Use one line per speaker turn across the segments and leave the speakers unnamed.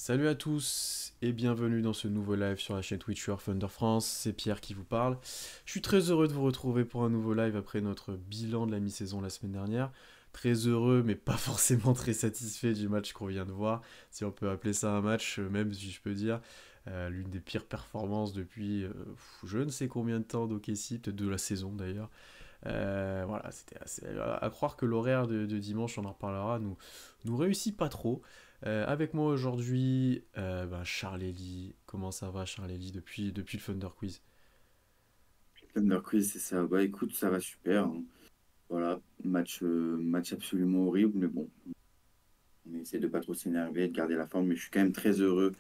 Salut à tous et bienvenue dans ce nouveau live sur la chaîne Twitch Your Thunder France, c'est Pierre qui vous parle. Je suis très heureux de vous retrouver pour un nouveau live après notre bilan de la mi-saison la semaine dernière. Très heureux mais pas forcément très satisfait du match qu'on vient de voir, si on peut appeler ça un match, même si je peux dire. L'une des pires performances depuis je ne sais combien de temps d'OKC, peut-être de la saison d'ailleurs. Voilà, c'était assez... À croire que l'horaire de dimanche, on en reparlera, nous réussit pas trop. Avec moi aujourd'hui, Charlélie. Comment ça va, Charlélie, depuis le Thunder Quiz?
Thunder Quiz, c'est ça. Bah écoute, ça va super, hein. Voilà, match absolument horrible, mais bon, on essaie de pas trop s'énerver, de garder la forme. Mais je suis quand même très heureux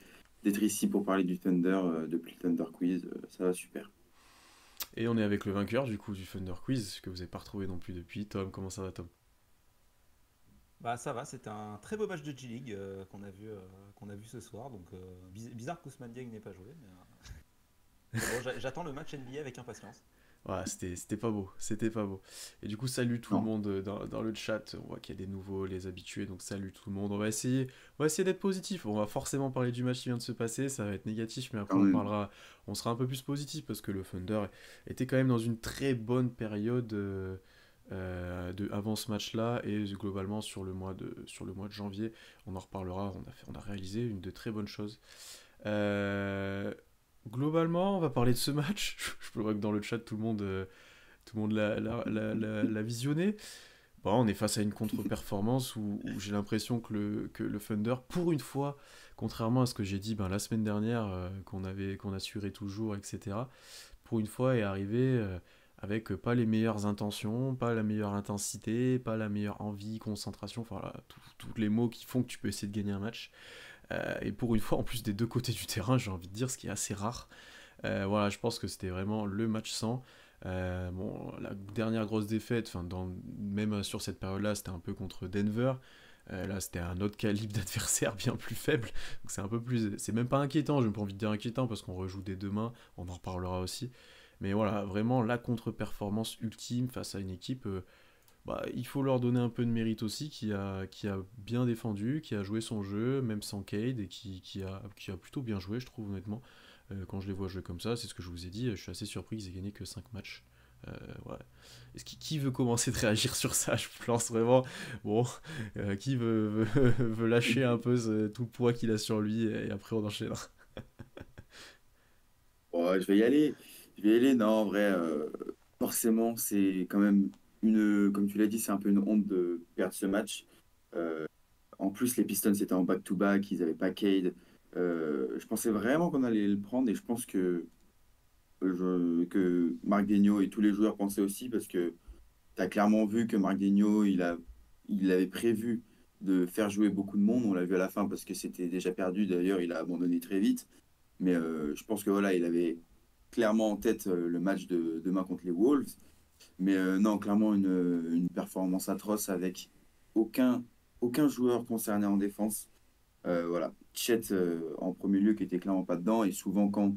d'être ici pour parler du Thunder depuis le Thunder Quiz. Ça va super.
Et on est avec le vainqueur du coup du Thunder Quiz, que vous n'avez pas retrouvé non plus depuis. Tom, comment ça va, Tom?
Bah ça va, c'était un très beau match de G-League qu'on a vu ce soir. Donc bizarre qu'Ousmane Dieng n'ait pas joué, mais bon, j'attends le match NBA avec impatience.
Voilà, c'était pas beau, c'était pas beau. Et du coup, salut tout le
Non,
monde dans le chat. On voit qu'il y a des nouveaux, les habitués, donc salut tout le monde. On va essayer d'être positif. On va forcément parler du match qui vient de se passer, ça va être négatif, mais après
quand même.
on sera un peu plus positif parce que le Thunder était quand même dans une très bonne période avant ce match-là et globalement sur le mois de janvier, on en reparlera. On a réalisé une de très bonnes choses. Euh, Globalement, on va parler de ce match. Je vois que dans le chat, tout le monde l'a visionné. Bon, on est face à une contre-performance où j'ai l'impression que le Thunder, pour une fois, contrairement à ce que j'ai dit la semaine dernière, qu'on assurait toujours, etc., pour une fois est arrivé avec pas les meilleures intentions, pas la meilleure intensité, pas la meilleure envie, concentration, enfin voilà, tous les mots qui font que tu peux essayer de gagner un match. Et pour une fois, en plus des deux côtés du terrain, j'ai envie de dire, ce qui est assez rare. Voilà, je pense que c'était vraiment le match sans. Bon, la dernière grosse défaite, même sur cette période-là, c'était un peu contre Denver. Là, c'était un autre calibre d'adversaire bien plus faible. Donc c'est un peu plus. C'est même pas inquiétant, je n'ai pas envie de dire inquiétant parce qu'on rejoue dès demain, on en reparlera aussi. Mais voilà, vraiment la contre-performance ultime face à une équipe. Il faut leur donner un peu de mérite aussi, qui a bien défendu, qui a joué son jeu, même sans Cade, et qui a plutôt bien joué, je trouve, honnêtement. Quand je les vois jouer comme ça, c'est ce que je vous ai dit, je suis assez surpris qu'ils aient gagné que 5 matchs. Ouais. Qui veut commencer de réagir sur ça? Je pense vraiment. Bon, qui veut lâcher un peu tout le poids qu'il a sur lui, et après on enchaînera.
Ouais, je vais y aller. Je vais y aller. Non, en vrai, forcément, c'est quand même comme tu l'as dit, c'est un peu une honte de perdre ce match. Euh, En plus, les Pistons étaient en back-to-back, ils n'avaient pas Cade. Je pensais vraiment qu'on allait le prendre et je pense que Marc Daigneault et tous les joueurs pensaient aussi parce que tu as clairement vu que Marc Daigneault, il avait prévu de faire jouer beaucoup de monde. On l'a vu à la fin parce que c'était déjà perdu. D'ailleurs, il a abandonné très vite. Mais je pense que voilà, il avait clairement en tête le match de demain contre les Wolves. Mais non, clairement une performance atroce avec aucun, aucun joueur concerné en défense. Voilà, Chet en premier lieu qui était clairement pas dedans. Et souvent quand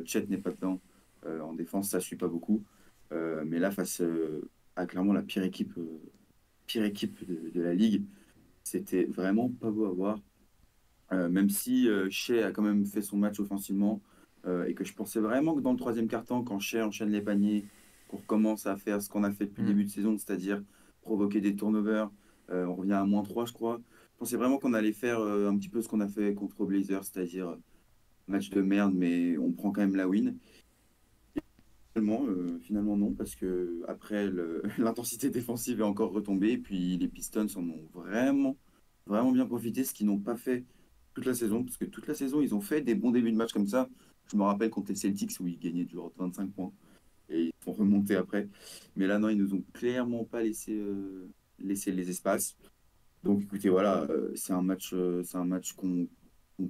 Chet n'est pas dedans en défense, ça suit pas beaucoup. Mais là, face à clairement la pire équipe de la ligue, c'était vraiment pas beau à voir. Même si Shea a quand même fait son match offensivement et que je pensais vraiment que dans le troisième quart-temps, quand Shea enchaîne les paniers, qu'on recommence à faire ce qu'on a fait depuis le
Hmm.
début de saison, c'est-à-dire provoquer des turnovers, on revient à -3, je crois. Je pensais vraiment qu'on allait faire un petit peu ce qu'on a fait contre Blazers, c'est-à-dire match de merde, mais on prend quand même la win. Finalement non, parce que après l'intensité défensive est encore retombée, et puis les Pistons en ont vraiment, vraiment bien profité, ce qu'ils n'ont pas fait toute la saison, parce que toute la saison, ils ont fait des bons débuts de match comme ça. Je me rappelle contre les Celtics où ils gagnaient du genre 25 points, et ils sont remontés après. Mais là, non, ils nous ont clairement pas laissé les espaces. Donc écoutez, voilà, c'est un match qu'on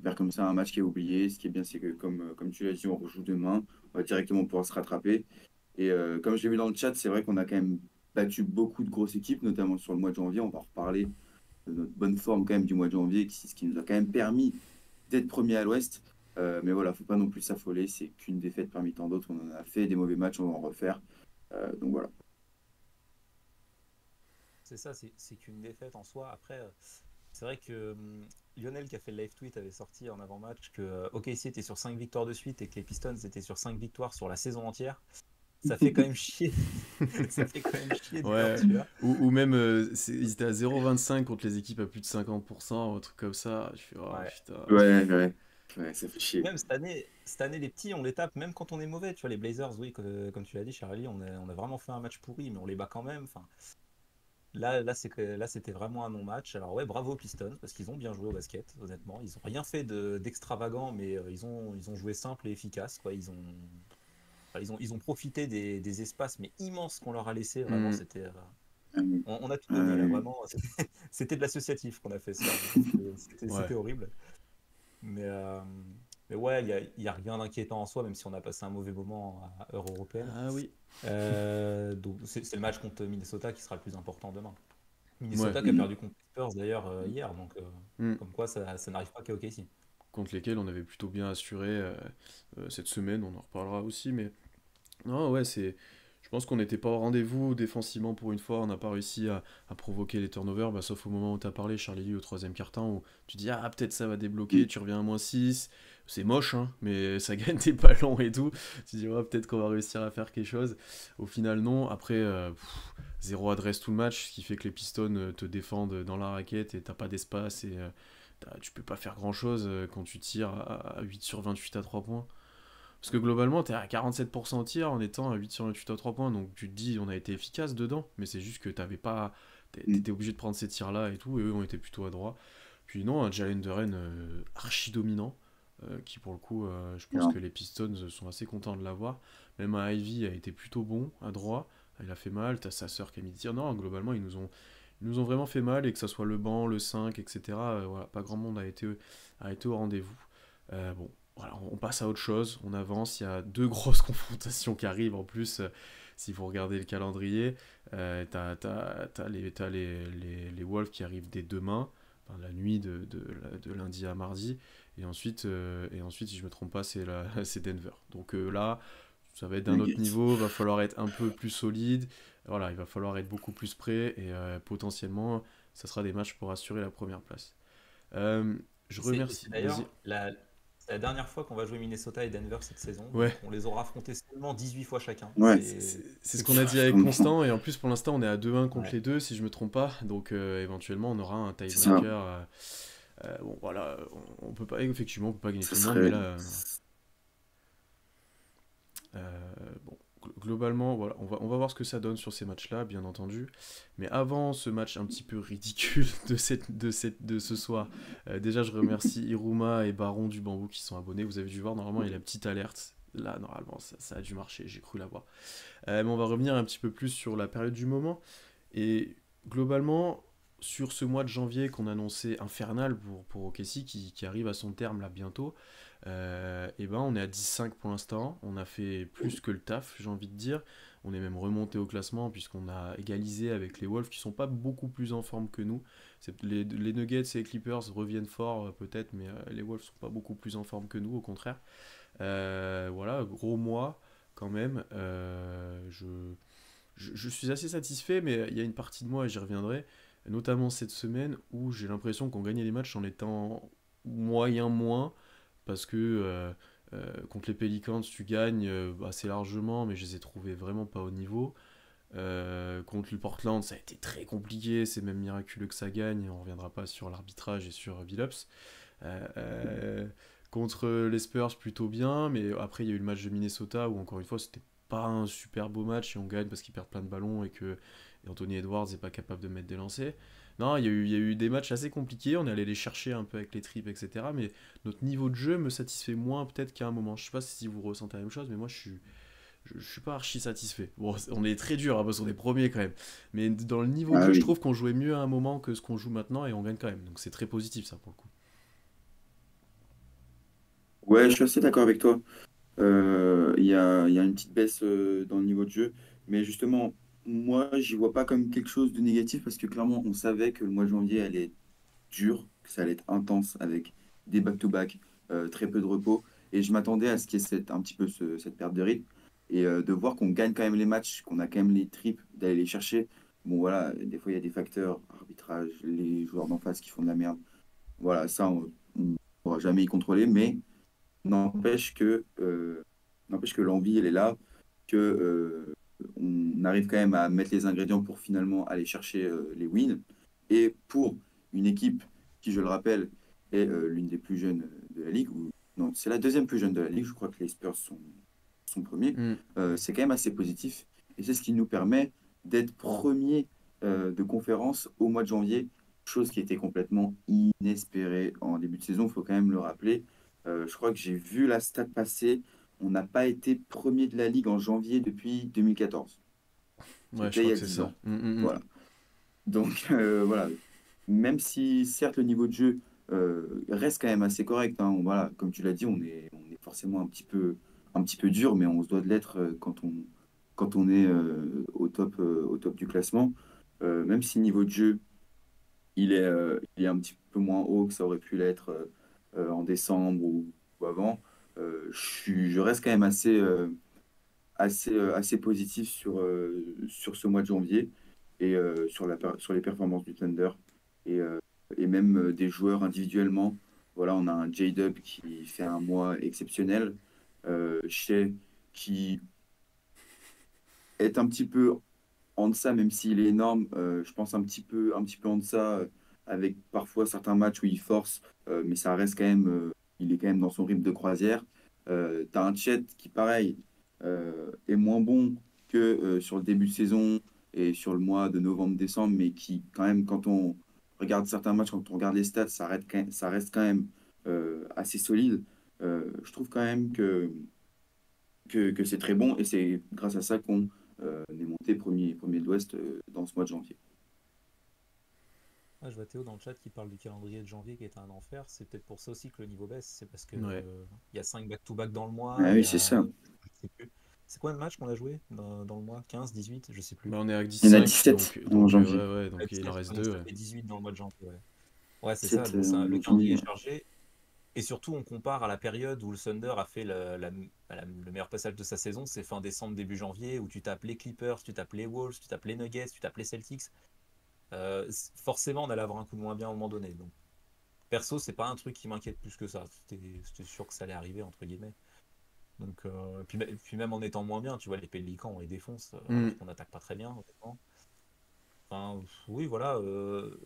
perd comme ça, un match qui est oublié. Ce qui est bien, c'est que comme tu l'as dit, on rejoue demain, on va directement pouvoir se rattraper. Et comme je l'ai vu dans le chat, c'est vrai qu'on a quand même battu beaucoup de grosses équipes, notamment sur le mois de janvier. On va en reparler de notre bonne forme quand même du mois de janvier, ce qui nous a quand même permis d'être premier à l'Ouest. Mais voilà, faut pas non plus s'affoler. C'est qu'une défaite parmi tant d'autres. On en a fait des mauvais matchs, on va en refaire. Donc voilà.
C'est ça, c'est qu'une défaite en soi. Après, c'est vrai que Lionel qui a fait le live tweet avait sorti en avant-match que OKC était sur 5 victoires de suite et que les Pistons étaient sur 5 victoires sur la saison entière. Ça fait quand même chier. Ça fait quand même chier de voir
Ouais,
celui-là.
ou même ils étaient à 0,25 contre les équipes à plus de 50%, un truc comme ça. Je fais, oh
Ouais.
putain.
Ouais, ça fait
Et
chier.
même cette année, les petits, on les tape même quand on est mauvais. Tu vois, les Blazers, oui, comme tu l'as dit, Charlie, on a vraiment fait un match pourri, mais on les bat quand même. Enfin, là, c'était vraiment un non-match. Alors ouais, bravo aux Pistons, parce qu'ils ont bien joué au basket, honnêtement. Ils ont rien fait d'extravagant, mais ils ont joué simple et efficace, quoi. Ils ont profité des espaces, mais immenses qu'on leur a laissés. Vraiment,
Hmm.
c'était,
Euh,
on a tout donné, hein,
euh,
vraiment. C'était de l'associatif qu'on a fait ce soir. C'était
Ouais.
c'était horrible. Mais, euh, mais ouais, il y a rien d'inquiétant en soi, même si on a passé un mauvais moment à Heure européenne.
Ah oui.
Donc c'est le match contre Minnesota qui sera le plus important demain.
Ouais.
Minnesota qui a
mhm.
perdu contre les Spurs d'ailleurs hier, donc
Hmm.
comme quoi ça n'arrive pas qu'à OKC.
Contre lesquels on avait plutôt bien assuré cette semaine, on en reparlera aussi, mais non, ouais, je pense qu'on n'était pas au rendez-vous défensivement pour une fois, on n'a pas réussi à provoquer les turnovers, bah, sauf au moment où tu as parlé, Charlie, au troisième quart-temps, où tu dis, ah, peut-être ça va débloquer, tu reviens à -6, c'est moche, hein, mais ça gagne des ballons et tout, tu dis, ouais, peut-être qu'on va réussir à faire quelque chose. Au final, non, après, zéro adresse tout le match, ce qui fait que les Pistons te défendent dans la raquette et t'as pas d'espace et tu peux pas faire grand-chose quand tu tires à 8 sur 28 à 3 points. Parce que globalement, t'es à 47% au tir en étant à 8 sur 28 à 3 points, donc tu te dis on a été efficace dedans, mais c'est juste que t'avais pas. T'étais obligé de prendre ces tirs-là et tout, et eux ont été plutôt adroits. Puis non, un Jalen Duren archi dominant, qui pour le coup, je pense que
Non.
les Pistons sont assez contents de l'avoir. Même un Ivy a été plutôt bon, adroit, il a fait mal, t'as sa sœur qui a mis des tirs. Non, globalement, ils nous ont vraiment fait mal, et que ça soit le banc, le 5, etc. Voilà, pas grand monde a été au rendez-vous. Bon, voilà, on passe à autre chose, on avance, il y a deux grosses confrontations qui arrivent en plus, si vous regardez le calendrier. T'as les Wolves qui arrivent dès demain, enfin, la nuit de lundi à mardi, et ensuite, si je me trompe pas, c'est Denver. Donc là, ça va être d'un autre
Nuggets.
niveau, va falloir être un peu plus solide, voilà, il va falloir être beaucoup plus prêt, et potentiellement, ça sera des matchs pour assurer la première place. Euh, je
Et c'est
remercie, vas-y.
d'ailleurs la dernière fois qu'on va jouer Minnesota et Denver cette saison, donc
Ouais,
on les aura affrontés seulement 18 fois chacun.
Ouais,
c'est ce qu'on a dit avec
justement.
Constant, et en plus pour l'instant on est à 2-1 contre
Ouais.
les deux, si je me trompe pas, donc éventuellement on aura un
C'est ça.
tiebreaker. Bon voilà, on peut pas, effectivement on peut pas gagner
Ce
tout le monde, mais
serait.
là, bon, globalement, voilà, on va voir ce que ça donne sur ces matchs-là, bien entendu. Mais avant ce match un petit peu ridicule de ce soir, déjà je remercie Iruma et Baron du Bambou qui sont abonnés. Vous avez dû voir, normalement il y a la petite alerte. Là, normalement, ça a dû marcher, j'ai cru l'avoir. Mais on va revenir un petit peu plus sur la période du moment. Et globalement, sur ce mois de janvier qu'on annonçait infernal pour OKC, qui arrive à son terme là bientôt, et ben on est à 10-5 pour l'instant. On a fait plus que le taf, j'ai envie de dire. On est même remonté au classement puisqu'on a égalisé avec les Wolves qui sont pas beaucoup plus en forme que nous. Les Nuggets et les Clippers reviennent fort peut-être, mais les Wolves sont pas beaucoup plus en forme que nous, au contraire. Voilà, gros mois quand même. Je suis assez satisfait, mais il y a une partie de moi, et j'y reviendrai, notamment cette semaine, où j'ai l'impression qu'on gagnait les matchs en étant moyen moins, parce que contre les Pelicans, tu gagnes assez largement, mais je les ai trouvés vraiment pas au niveau. Contre le Portland, ça a été très compliqué, c'est même miraculeux que ça gagne, on reviendra pas sur l'arbitrage et sur Billups. Euh, euh, Contre les Spurs, plutôt bien, mais après il y a eu le match de Minnesota où encore une fois c'était pas un super beau match et on gagne parce qu'ils perdent plein de ballons et Anthony Edwards n'est pas capable de mettre des lancers. Non, il y a eu des matchs assez compliqués, on est allé les chercher un peu avec les tripes, etc. Mais notre niveau de jeu me satisfait moins peut-être qu'à un moment. Je sais pas si vous ressentez la même chose, mais moi je suis pas archi satisfait. Bon, on est très dur hein, parce qu'on est premier quand même. Mais dans le niveau de
Ah
jeu, je
oui.
trouve qu'on jouait mieux à un moment que ce qu'on joue maintenant et on gagne quand même. Donc c'est très positif ça pour le coup.
Ouais, je suis assez d'accord avec toi. Il y a une petite baisse dans le niveau de jeu. Mais justement, moi, j'y vois pas comme quelque chose de négatif parce que clairement, on savait que le mois de janvier allait être dur, que ça allait être intense avec des back-to-back, très peu de repos. Et je m'attendais à ce qu'il y ait un petit peu cette perte de rythme. Et de voir qu'on gagne quand même les matchs, qu'on a quand même les tripes, d'aller les chercher. Bon, voilà, des fois, il y a des facteurs, arbitrage, les joueurs d'en face qui font de la merde. voilà, ça, on ne pourra jamais y contrôler, mais n'empêche que, l'envie, elle est là, que on arrive quand même à mettre les ingrédients pour finalement aller chercher les wins. Et pour une équipe qui, je le rappelle, est l'une des plus jeunes de la ligue, ou non, c'est la deuxième plus jeune de la ligue, je crois que les Spurs sont premiers,
Mm.
c'est quand même assez positif. Et c'est ce qui nous permet d'être premier de conférence au mois de janvier, chose qui était complètement inespérée en début de saison, il faut quand même le rappeler. Je crois que j'ai vu la stat passer, on n'a pas été premier de la ligue en janvier depuis 2014.
Ouais, je
C'était il
crois
y
que
a
c'est
10
ça.
ans.
Mm.
Voilà. Donc voilà, même si certes le niveau de jeu reste quand même assez correct, hein, voilà, comme tu l'as dit, on est forcément un petit peu dur, mais on se doit de l'être quand on est au top du classement. Même si le niveau de jeu il est un petit peu moins haut que ça aurait pu l'être en décembre ou avant, je reste quand même assez positif sur ce mois de janvier et sur les performances du Thunder et, et même des joueurs individuellement. Voilà, on a un J-Dub qui fait un mois exceptionnel, Shea qui est un petit peu en deçà, même s'il est énorme, je pense un petit peu en deçà, avec parfois certains matchs où il force, mais ça reste quand même, il est quand même dans son rythme de croisière. Tu as un Chet qui, pareil, est moins bon que sur le début de saison et sur le mois de novembre-décembre, mais qui, quand même, quand on regarde certains matchs, quand on regarde les stats, ça reste quand même assez solide. Je trouve quand même que c'est très bon et c'est grâce à ça qu'on est monté premier de l'Ouest dans ce mois de janvier.
Ah, je vois Théo dans le chat qui parle du calendrier de janvier qui est un enfer. C'est peut-être pour ça aussi que le niveau baisse. C'est parce que
Ouais.
il y a 5 back-to-back dans le
Ah
mois. Il
oui,
y
c'est
a.
ça.
Je sais plus. C'est quoi le match qu'on a joué dans le mois? 15, 18, je sais plus.
Bah, on est à
Il y en a
5
17 en janvier.
ouais,
Ouais,
donc il en
17,
reste
ouais, donc
2.
ça
Ouais.
fait 18 dans le mois de janvier. Ouais, ouais, c'est ça.
17
Donc le
en
calendrier
janvier.
est chargé. Et surtout, on compare à la période où le Thunder a fait le meilleur passage de sa saison. C'est fin décembre, début janvier, où tu tapes les Clippers, tu tapes les Wolves, tu tapes les Nuggets, tu tapes les Celtics. Forcément, on allait avoir un coup de moins bien à un moment donné. Donc, perso, c'est pas un truc qui m'inquiète plus que ça. C'était sûr que ça allait arriver, entre guillemets. Donc, puis même en étant moins bien, tu vois, les Pélicans, on les défonce, alors
Mm.
qu'on n'attaque pas très bien, honnêtement. Enfin, oui, voilà,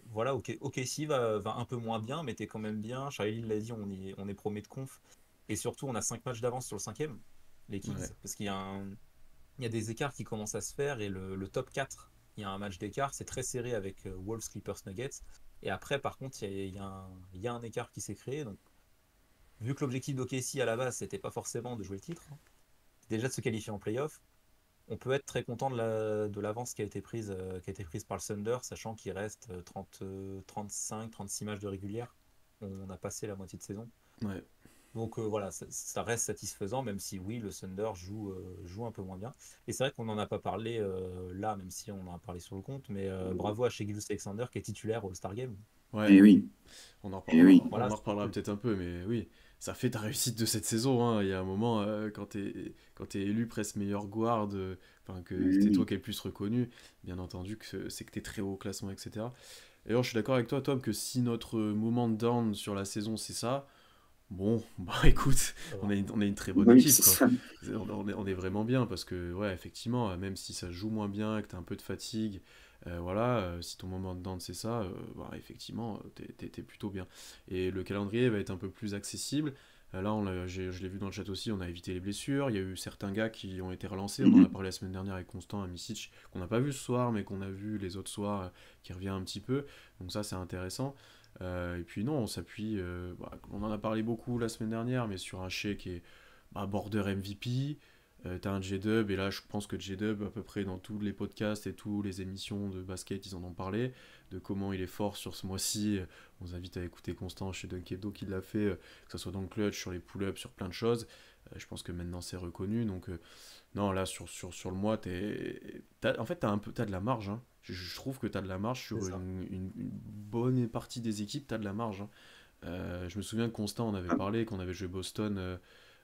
voilà, OKC va un peu moins bien, mais t'es quand même bien. Charlie l'a dit, on est premier de conf. Et surtout, on a 5 matchs d'avance sur le cinquième, les Kings,
Ouais.
parce il y a des écarts qui commencent à se faire, et le top 4 il y a un match d'écart, c'est très serré avec Wolves, Clippers, Nuggets. Et après, par contre, il y a un écart qui s'est créé. Donc, vu que l'objectif d'OKC à la base, c'était pas forcément de jouer le titre, hein, déjà de se qualifier en playoff, on peut être très content de l'avance qui a été prise par le Thunder, sachant qu'il reste 30, 35, 36 matchs de régulière. On a passé la moitié de saison.
Ouais.
Donc voilà, ça reste satisfaisant, même si oui, le Thunder joue un peu moins bien. Et c'est vrai qu'on n'en a pas parlé là, même si on en a parlé sur le compte, mais bravo à Shai Gilgeous-Alexander qui est titulaire au All-Star Game.
Ouais.
Et oui,
On
et oui.
on
Voilà,
en
c'est
reparlera
cool.
peut-être un peu, mais oui, ça fait ta réussite de cette saison. Hein. Il y a un moment, quand t'es élu presque meilleur guard, enfin que
Et
c'était toi
oui.
qui es le plus reconnu, bien entendu que c'est que t'es très haut au classement, etc. Et alors, je suis d'accord avec toi, Tom, que si notre moment de down sur la saison, c'est ça, bon, bah écoute,
Ça va.
on a une très bonne
Oui,
équipe,
c'est
quoi.
ça.
On est vraiment bien, parce que, ouais, effectivement, même si ça joue moins bien, que t'as un peu de fatigue, voilà, si ton moment de down, c'est ça, bah, effectivement, t'es plutôt bien. Et le calendrier va être un peu plus accessible. Là, je l'ai vu dans le chat aussi, on a évité les blessures. Il y a eu certains gars qui ont été relancés. On en a
Mhm.
parlé la semaine dernière avec Constant à Misic, qu'on n'a pas vu ce soir, mais qu'on a vu les autres soirs, qui revient un petit peu. Donc ça, c'est intéressant. Et puis non, on s'appuie, bah, on en a parlé beaucoup la semaine dernière, mais sur un Shea qui est bah, border MVP. T'as un J-Dub, et là je pense que J-Dub, à peu près dans tous les podcasts et toutes les émissions de basket, ils en ont parlé, de comment il est fort sur ce mois-ci. On vous invite à écouter Constant chez Dunkedo qui l'a fait, que ce soit dans le clutch, sur les pull-ups, sur plein de choses. Je pense que maintenant c'est reconnu. Donc non, là sur le mois, en fait t'as de la marge. Hein. Je trouve que t'as de la marge
C'est
sur
ça.
une bonne partie des équipes, t'as de la marge. Hein. Je me souviens que Constant, on avait
Ah,
parlé, qu'on avait joué Boston.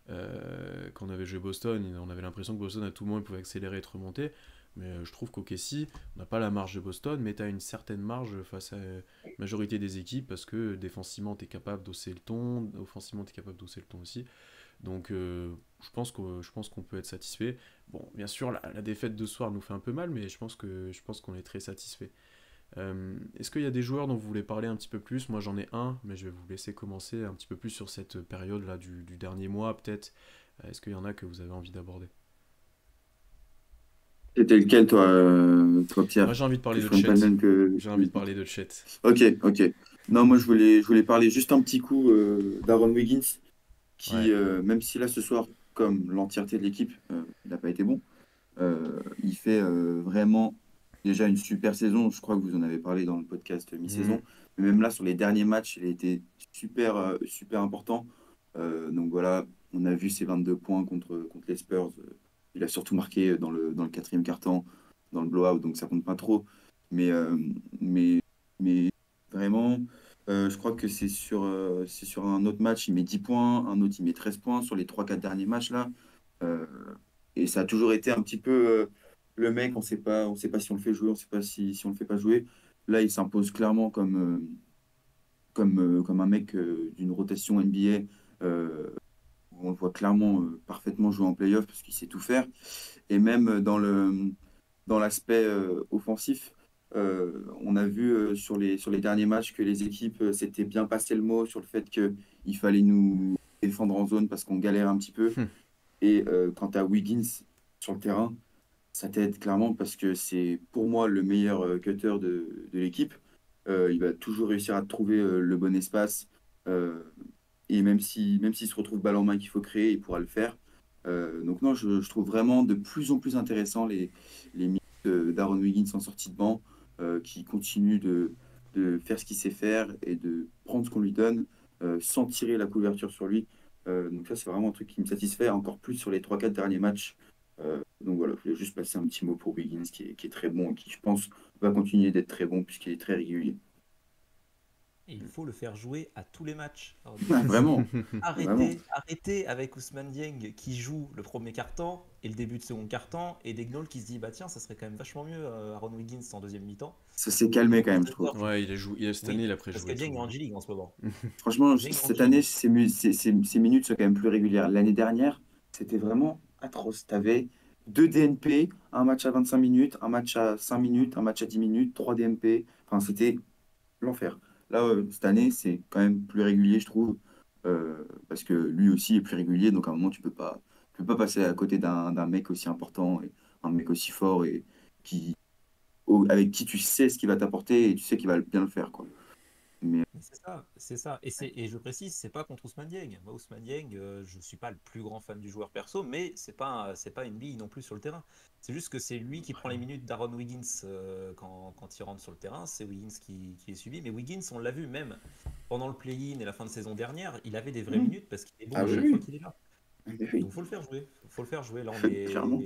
Quand on avait joué Boston, on avait l'impression que Boston à tout moment il pouvait accélérer et te remonter. Mais je trouve qu'OKC, on n'a pas la marge de Boston, mais tu as une certaine marge face à la majorité des équipes parce que défensivement, tu es capable d'hausser le ton, offensivement, tu es capable d'hausser le ton aussi. Donc je pense qu'on peut être satisfait. Bon, bien sûr, la défaite de ce soir nous fait un peu mal, mais je pense qu'on est très satisfait. Est-ce qu'il y a des joueurs dont vous voulez parler un petit peu plus? Moi j'en ai un, mais je vais vous laisser commencer un petit peu plus sur cette période-là du dernier mois, peut-être. Est-ce qu'il y en a que vous avez envie d'aborder?
C'était lequel, toi, toi,
Moi
Pierre?
j'ai envie de
Que
parler
je
de
prenne pas le
Chet.
même que.
J'ai envie de parler de Chet.
Ok, ok. Non, moi, je voulais parler juste un petit coup d'Aaron Wiggins, qui,
Ouais.
même si là, ce soir, comme l'entièreté de l'équipe, il n'a pas été bon, il fait vraiment déjà une super saison. Je crois que vous en avez parlé dans le podcast mi-saison.
Mhm.
Mais même là, sur les derniers matchs, il a été super, super important. Donc voilà, on a vu ses 22 points contre les Spurs. Il a surtout marqué dans le quatrième quart-temps, dans le blowout, donc ça compte pas trop. Mais, mais, mais vraiment, je crois que c'est sur un autre match, il met 10 points, un autre, il met 13 points sur les trois quatre derniers matchs là. Euh, et ça a toujours été un petit peu le mec, on sait pas si on le fait jouer, on sait pas si on le fait pas jouer. Là, il s'impose clairement comme un mec d'une rotation NBA. On le voit clairement parfaitement jouer en playoff parce qu'il sait tout faire. Et même dans l'aspect offensif, on a vu sur les derniers matchs que les équipes s'étaient bien passé le mot sur le fait qu'il fallait nous défendre en zone parce qu'on galère un petit peu. Et quand tu as Wiggins sur le terrain, ça t'aide clairement parce que c'est pour moi le meilleur cutter de l'équipe. Il va toujours réussir à trouver le bon espace. Euh, et même s'il se retrouve balle en main qu'il faut créer, il pourra le faire. Donc non, je trouve vraiment de plus en plus intéressant les minutes d'Aaron Wiggins en sortie de banc, qui continue de faire ce qu'il sait faire et de prendre ce qu'on lui donne sans tirer la couverture sur lui. Donc ça, c'est vraiment un truc qui me satisfait encore plus sur les trois quatre derniers matchs. Donc voilà, je voulais juste passer un petit mot pour Wiggins qui est très bon et qui, je pense, va continuer d'être très bon puisqu'il est très régulier.
Et il faut le faire jouer à tous les matchs, Aaron
Ah,
Wiggins.
vraiment, vraiment.
Arrêtez avec Ousmane Dieng qui joue le premier quart-temps et le début de second quart-temps et Daigneault qui se dit bah tiens ça serait quand même vachement mieux Aaron Wiggins en deuxième mi-temps.
Ça s'est
Et
calmé quand même, je trouve.
George,
Ouais, cette année,
oui,
il a
parce que
préjoué
Dieng est
tout.
en G-League en ce moment.
Franchement,
Dieng est en
cette année,
G-League.
ces minutes sont quand même plus régulières. L'année dernière, c'était vraiment atroce. Tu avais 2 DNP, un match à 25 minutes, un match à 5 minutes, un match à 10 minutes, 3 DNP. Enfin, c'était l'enfer. Là, cette année, c'est quand même plus régulier, je trouve, parce que lui aussi est plus régulier. Donc, à un moment, tu peux pas passer à côté d'un mec aussi important, et un mec aussi fort et qui, avec qui tu sais ce qu'il va t'apporter et tu sais qu'il va bien le faire, quoi. Mais
Mais c'est ça, c'est ça. Et je précise, c'est pas contre Ousmane Dieng. Moi, Ousmane Dieng, je suis pas le plus grand fan du joueur perso, mais c'est pas une bille non plus sur le terrain. C'est juste que c'est lui qui prend les minutes d'Aaron Wiggins quand il rentre sur le terrain. C'est Wiggins qui est suivi. Mais Wiggins, on l'a vu même pendant le play-in et la fin de saison dernière, il avait des vraies
Mhm.
minutes parce qu'il est bon
ah
à
oui,
chaque fois
oui,
qu'il est là.
oui, oui,
Donc faut le faire jouer. Faut le faire jouer. Là,
clairement.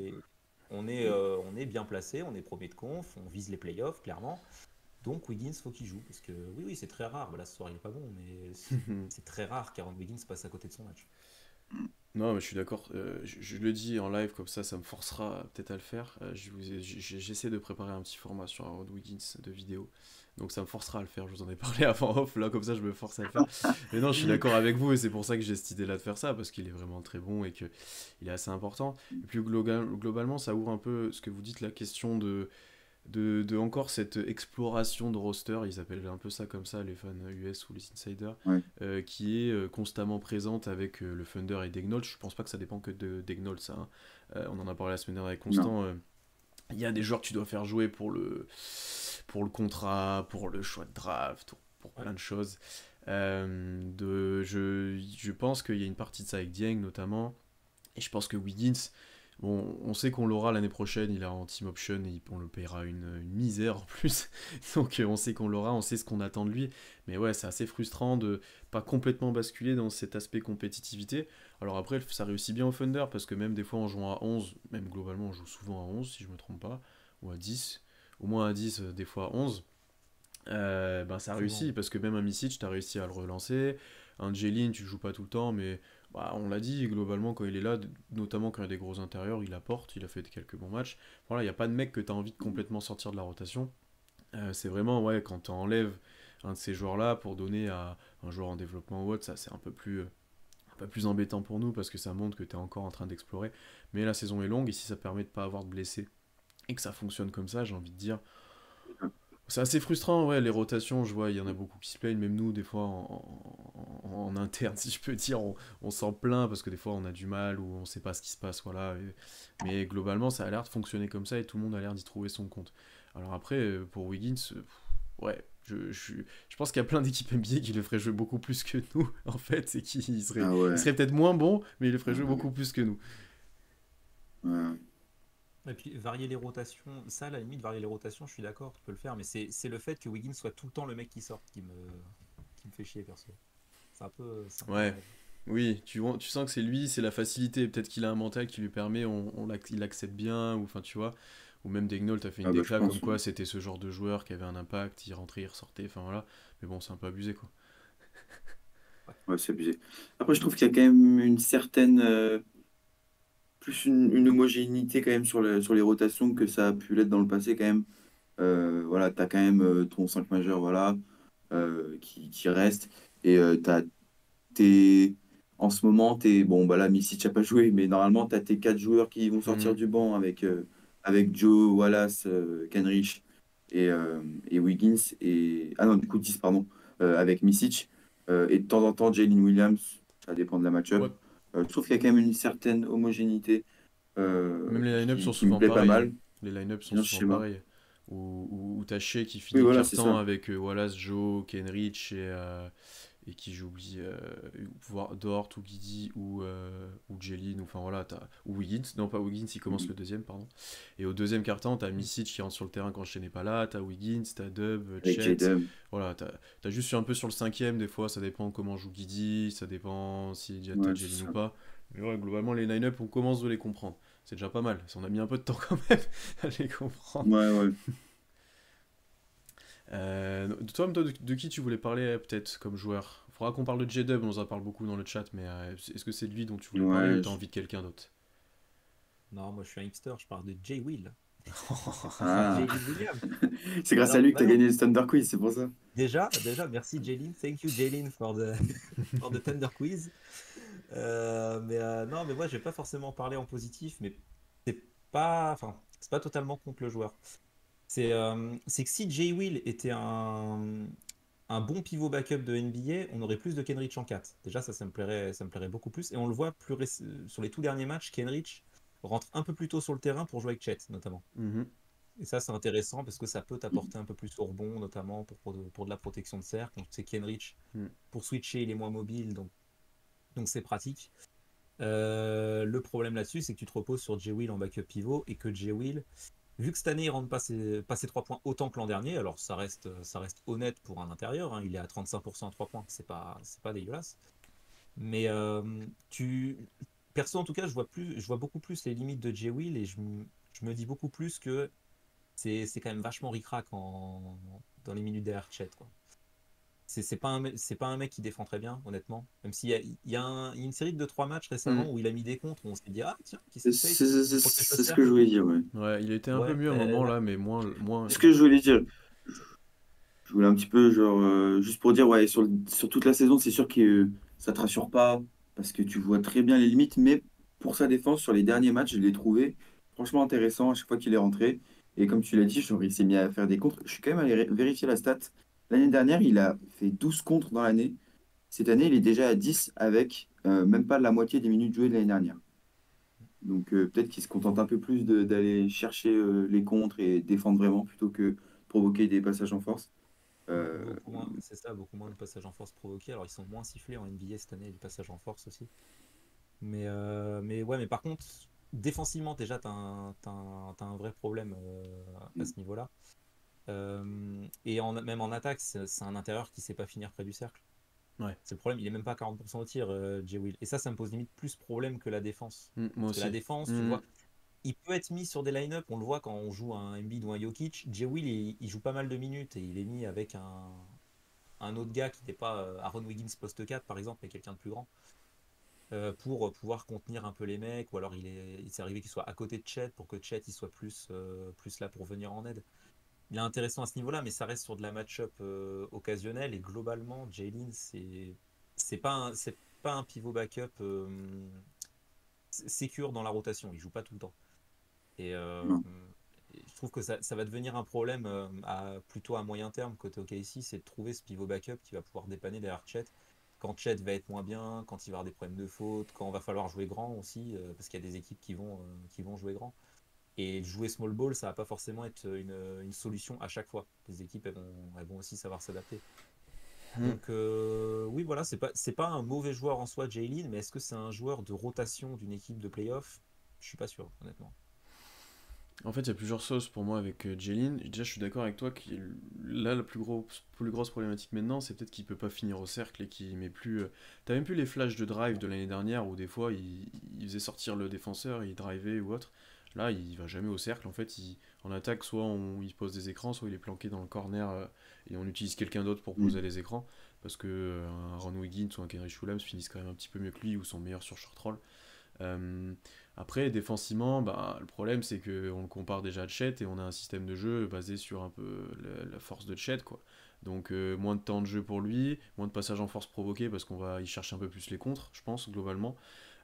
on est bien placé, on est premier de conf, on vise les playoffs, clairement. Donc Wiggins, faut qu'il joue. Parce que oui, c'est très rare. Bah, là, ce soir, il est pas bon, mais c'est très rare qu'Aaron Wiggins passe à côté de son match.
Non, mais je suis d'accord. Je le dis en live, comme ça me forcera peut-être à le faire. J'essaie de préparer un petit format sur Aaron Wiggins de vidéo. Donc ça me forcera à le faire. Je vous en ai parlé avant off. Là, comme ça, je me force à le faire. Mais non, je suis d'accord avec vous et c'est pour ça que j'ai cette idée-là de faire ça. Parce qu'il est vraiment très bon et qu'il est assez important. Et puis globalement, ça ouvre un peu ce que vous dites, la question de encore cette exploration de roster, ils appellent un peu ça comme ça, les fans US ou les insiders,
Ouais.
qui est constamment présente avec le Thunder et Daigneault. Je pense pas que ça dépend que de Daigneault, ça. Hein. On en a parlé la semaine dernière avec
Non.
Constant. Il y a des joueurs que tu dois faire jouer pour le contrat, pour le choix de draft, pour
Ouais.
plein de choses. Je pense qu'il y a une partie de ça avec Dieng notamment. Et je pense que Wiggins, bon, on sait qu'on l'aura l'année prochaine, il est en team option et on le payera une misère en plus. Donc on sait qu'on l'aura, on sait ce qu'on attend de lui. Mais ouais, c'est assez frustrant de pas complètement basculer dans cet aspect compétitivité. Alors après, ça réussit bien au Thunder parce que même des fois en jouant à 11, même globalement on joue souvent à 11 si je me trompe pas, ou à 10, au moins à 10, des fois à 11. Ben ça
Souvent.
réussit parce que même un Misic, t'as réussi à le relancer. Un Jalen, tu le joues pas tout le temps, mais bah, on l'a dit, globalement, quand il est là, notamment quand il y a des gros intérieurs, il apporte, il a fait quelques bons matchs. Voilà, il n'y a pas de mec que tu as envie de complètement sortir de la rotation. C'est vraiment, ouais, quand tu enlèves un de ces joueurs-là pour donner à un joueur en développement ou autre, ça c'est un peu plus embêtant pour nous parce que ça montre que tu es encore en train d'explorer. Mais la saison est longue et si ça permet de pas avoir de blessés et que ça fonctionne comme ça, j'ai envie de dire, c'est assez frustrant, ouais, les rotations, je vois, il y en a beaucoup qui se plaignent, même nous, des fois, en interne, si je peux dire, on s'en plaint parce que des fois, on a du mal ou on sait pas ce qui se passe, voilà. Mais globalement, ça a l'air de fonctionner comme ça et tout le monde a l'air d'y trouver son compte. Alors après, pour Wiggins, ouais, je pense qu'il y a plein d'équipes NBA qui le feraient jouer beaucoup plus que nous, en fait, et
Ah
il
ouais.
serait peut-être moins bon, mais il le ferait jouer
Ouais.
beaucoup plus que nous.
Ouais.
Et puis varier les rotations, ça à la limite, varier les rotations, je suis d'accord, tu peux le faire, mais c'est le fait que Wiggins soit tout le temps le mec qui sort qui me fait chier perso. C'est un peu
Ouais,
dommage.
oui, tu sens que c'est lui, c'est la facilité. Peut-être qu'il a un mental qui lui permet, il l'accepte bien, ou enfin, tu vois. Ou même Daigneault a fait une
Ah bah je
déclat comme
pense.
quoi c'était ce genre de joueur qui avait un impact, il rentrait, il ressortait, enfin voilà. Mais bon, c'est un peu abusé, quoi.
Ouais.
Ouais, c'est abusé. Après, je trouve qu'il y a quand même une certaine, plus une homogénéité quand même sur les rotations que ça a pu l'être dans le passé quand même. Voilà, tu as quand même ton 5 majeur voilà, qui reste. Et en ce moment, bon, bah là, Misic n'a pas joué, mais normalement, tu as tes 4 joueurs qui vont sortir
Mhm.
du banc avec Joe, Wallace, Kenrich et Wiggins. Ah non, du coup, 10 pardon, avec Misic. Et de temps en temps, Jalen Williams, ça dépend de la match-up.
Ouais,
Je trouve qu'il y a quand même une certaine homogénéité
même les line-up sont
qui me
souvent
plaît pas
pareils, hein.
mal.
Les line-up sont
Bien ce
souvent
schéma.
pareils. Où t'as Shea qui
Oui,
finit le
voilà, c'est
carton
ça.
avec Wallace, Joe, Kenrich et qui j'oublie, voir Dort ou Guidi ou Jelin, ou enfin voilà, ou Wiggins, non pas Wiggins, il commence
Mhm.
le deuxième, pardon. Et au deuxième quart-temps, t'as Misic qui rentre sur le terrain quand Shea n'est pas là, t'as Wiggins, t'as Dub,
Avec
Chet,
J-Dub.
voilà, t'as juste un peu sur le cinquième, des fois ça dépend comment joue Guidi, ça dépend si t'as
Ouais, c'est
Jelin ou
ça.
pas. Mais ouais, globalement, les line-up, on commence de les comprendre. C'est déjà pas mal, on a mis un peu de temps quand même à les comprendre.
Ouais, ouais.
Toi, de qui tu voulais parler peut-être comme joueur? Il faudra qu'on parle de J-Dub, on en parle beaucoup dans le chat, mais est-ce que c'est de lui dont tu voulais parler ou
Ouais.
t'as envie de quelqu'un d'autre?
Non, moi je suis un hipster, je parle de Jay Will.
Ah.
Jalen Williams.
C'est grâce à
Alors,
lui que
bah
tu as
non,
gagné le Thunder Quiz, c'est pour ça.
déjà, merci Jalen. Thank you Jalen for the Thunder Quiz. Non, mais moi je vais pas forcément parler en positif, mais c'est c'est pas totalement contre le joueur. C'est que si Jay Will était un bon pivot backup de NBA, on aurait plus de Kenrich en 4. Déjà, ça me plairait beaucoup plus. Et on le voit sur les tout derniers matchs, Kenrich rentre un peu plus tôt sur le terrain pour jouer avec Chet, notamment.
Mhm.
Et ça, c'est intéressant parce que ça peut t'apporter un peu plus au rebond, notamment pour de la protection de cercle. Donc, c'est Kenrich.
Mhm.
Pour switcher, il est moins mobile, donc c'est pratique. Le problème là-dessus, c'est que tu te reposes sur Jay Will en backup pivot et que Jay Will, vu que cette année, il ne rentre pas ses 3 points autant que l'an dernier, alors ça reste honnête pour un intérieur, hein, il est à 35% à 3 points, c'est pas dégueulasse. Mais perso, en tout cas, je vois beaucoup plus les limites de Jay Will et je me dis beaucoup plus que c'est quand même vachement ric-rac dans les minutes derrière Chet, quoi. C'est pas un mec qui défend très bien, honnêtement. Même s'il y a, il y a une série de 3 matchs récemment
Mhm.
où il a mis des contres, où on s'est dit, ah tiens, qu'est-ce
C'est
qu'il fait et tout, il protège le
c'est ce que je
cercle et
voulais
tout.
dire, ouais.
Ouais, il était un peu
Ouais,
mieux à un moment là, mais moins.
C'est ce que je voulais dire. Je voulais un petit peu, genre, juste pour dire, ouais, sur toute la saison, c'est sûr que ça te rassure pas, parce que tu vois très bien les limites, mais pour sa défense, sur les derniers matchs, je l'ai trouvé franchement intéressant à chaque fois qu'il est rentré. Et comme tu l'as dit, genre, il s'est mis à faire des contres. Je suis quand même allé vérifier la stat. L'année dernière, il a fait 12 contres dans l'année. Cette année, il est déjà à 10 avec même pas la moitié des minutes jouées de l'année dernière. Donc peut-être qu'il se contente un peu plus d'aller chercher les contres et défendre vraiment plutôt que provoquer des passages en force. Euh,
beaucoup moins, c'est ça, beaucoup moins de passages en force provoqués. Alors ils sont moins sifflés en NBA cette année, les passages en force aussi. Mais ouais, mais par contre, défensivement, déjà, t'as un vrai problème à ce niveau-là. Même en attaque, c'est un intérieur qui sait pas finir près du cercle.
Ouais.
C'est le problème, il est même pas à 40% au tir, Jay Will. Et ça me pose limite plus problème que la défense.
Moi
Parce que la
aussi.
défense, tu le
Mhm.
vois, il peut être mis sur des line-up, on le voit quand on joue un Embiid ou un Jokic. Jay Will, il joue pas mal de minutes et il est mis avec un autre gars qui n'est pas Aaron Wiggins poste 4 par exemple, mais quelqu'un de plus grand, pour pouvoir contenir un peu les mecs, ou alors il s'est arrivé qu'il soit à côté de Chet pour que Chet il soit plus là pour venir en aide. Il est intéressant à ce niveau-là, mais ça reste sur de la match-up occasionnelle, et globalement, Jalen, c'est pas un pivot backup sécure dans la rotation, il joue pas tout le temps. Et,
Non.
et je trouve que ça va devenir un problème plutôt à moyen terme côté OKC, c'est de trouver ce pivot backup qui va pouvoir dépanner derrière Chet. Quand Chet va être moins bien, quand il va avoir des problèmes de faute, quand va falloir jouer grand aussi, parce qu'il y a des équipes qui vont jouer grand. Et jouer small ball, ça va pas forcément être une solution à chaque fois. Les équipes, elles vont aussi savoir s'adapter.
Hmm.
Donc oui, voilà, c'est pas un mauvais joueur en soi, Jalen, mais est-ce que c'est un joueur de rotation d'une équipe de playoff? Je suis pas sûr, honnêtement.
En fait, il y a plusieurs sauces pour moi avec Jalen. Déjà, je suis d'accord avec toi que là, la plus grosse problématique maintenant, c'est peut-être qu'il peut pas finir au cercle et qu'il met plus. T'as même plus les flashs de drive de l'année dernière où des fois il faisait sortir le défenseur, il drivait ou autre. Là, il va jamais au cercle. En fait, en attaque, soit il pose des écrans, soit il est planqué dans le corner et on utilise quelqu'un d'autre pour
Mm.
poser les écrans. Parce que un Ron Wiggins ou un Kenrich Williams finissent quand même un petit peu mieux que lui ou sont meilleurs sur short roll. Euh, Après, défensivement, bah, le problème c'est qu'on le compare déjà à Chet et on a un système de jeu basé sur un peu la force de Chet, quoi. Donc moins de temps de jeu pour lui, moins de passages en force provoqué parce il cherche un peu plus les contres, je pense, globalement.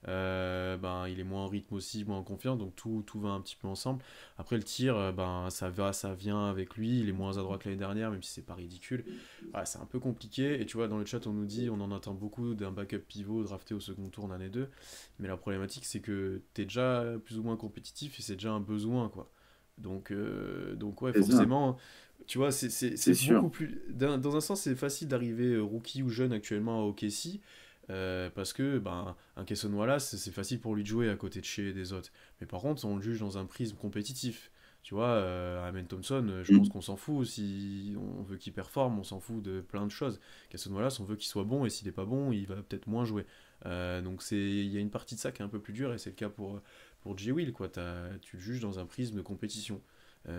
Ben, il est moins en rythme aussi, moins en confiance, donc tout va un petit peu ensemble. Après le tir, ben, ça vient avec lui, il est moins à droite que l'année dernière, même si c'est pas ridicule. Ouais, c'est un peu compliqué, et tu vois, dans le chat, on nous dit on en attend beaucoup d'un backup pivot drafté au second tour en année 2, mais la problématique, c'est que t'es déjà plus ou moins compétitif, et c'est déjà un besoin, quoi. Donc ouais,
C'est ça,
forcément, tu vois, c'est
c'est sûr.
beaucoup plus... Dans un sens, c'est facile d'arriver rookie ou jeune actuellement à OKC, parce que ben, un Cason Wallace, c'est facile pour lui de jouer à côté de chez des autres. Mais par contre, on le juge dans un prisme compétitif. Tu vois, Amen Thompson, je pense
Mm.
qu'on s'en fout. Si on veut qu'il performe, on s'en fout de plein de choses. Cason Wallace, on veut qu'il soit bon, et s'il n'est pas bon, il va peut-être moins jouer. Donc il y a une partie de ça qui est un peu plus dure, et c'est le cas pour J. Will, quoi. Tu le juges dans un prisme de compétition.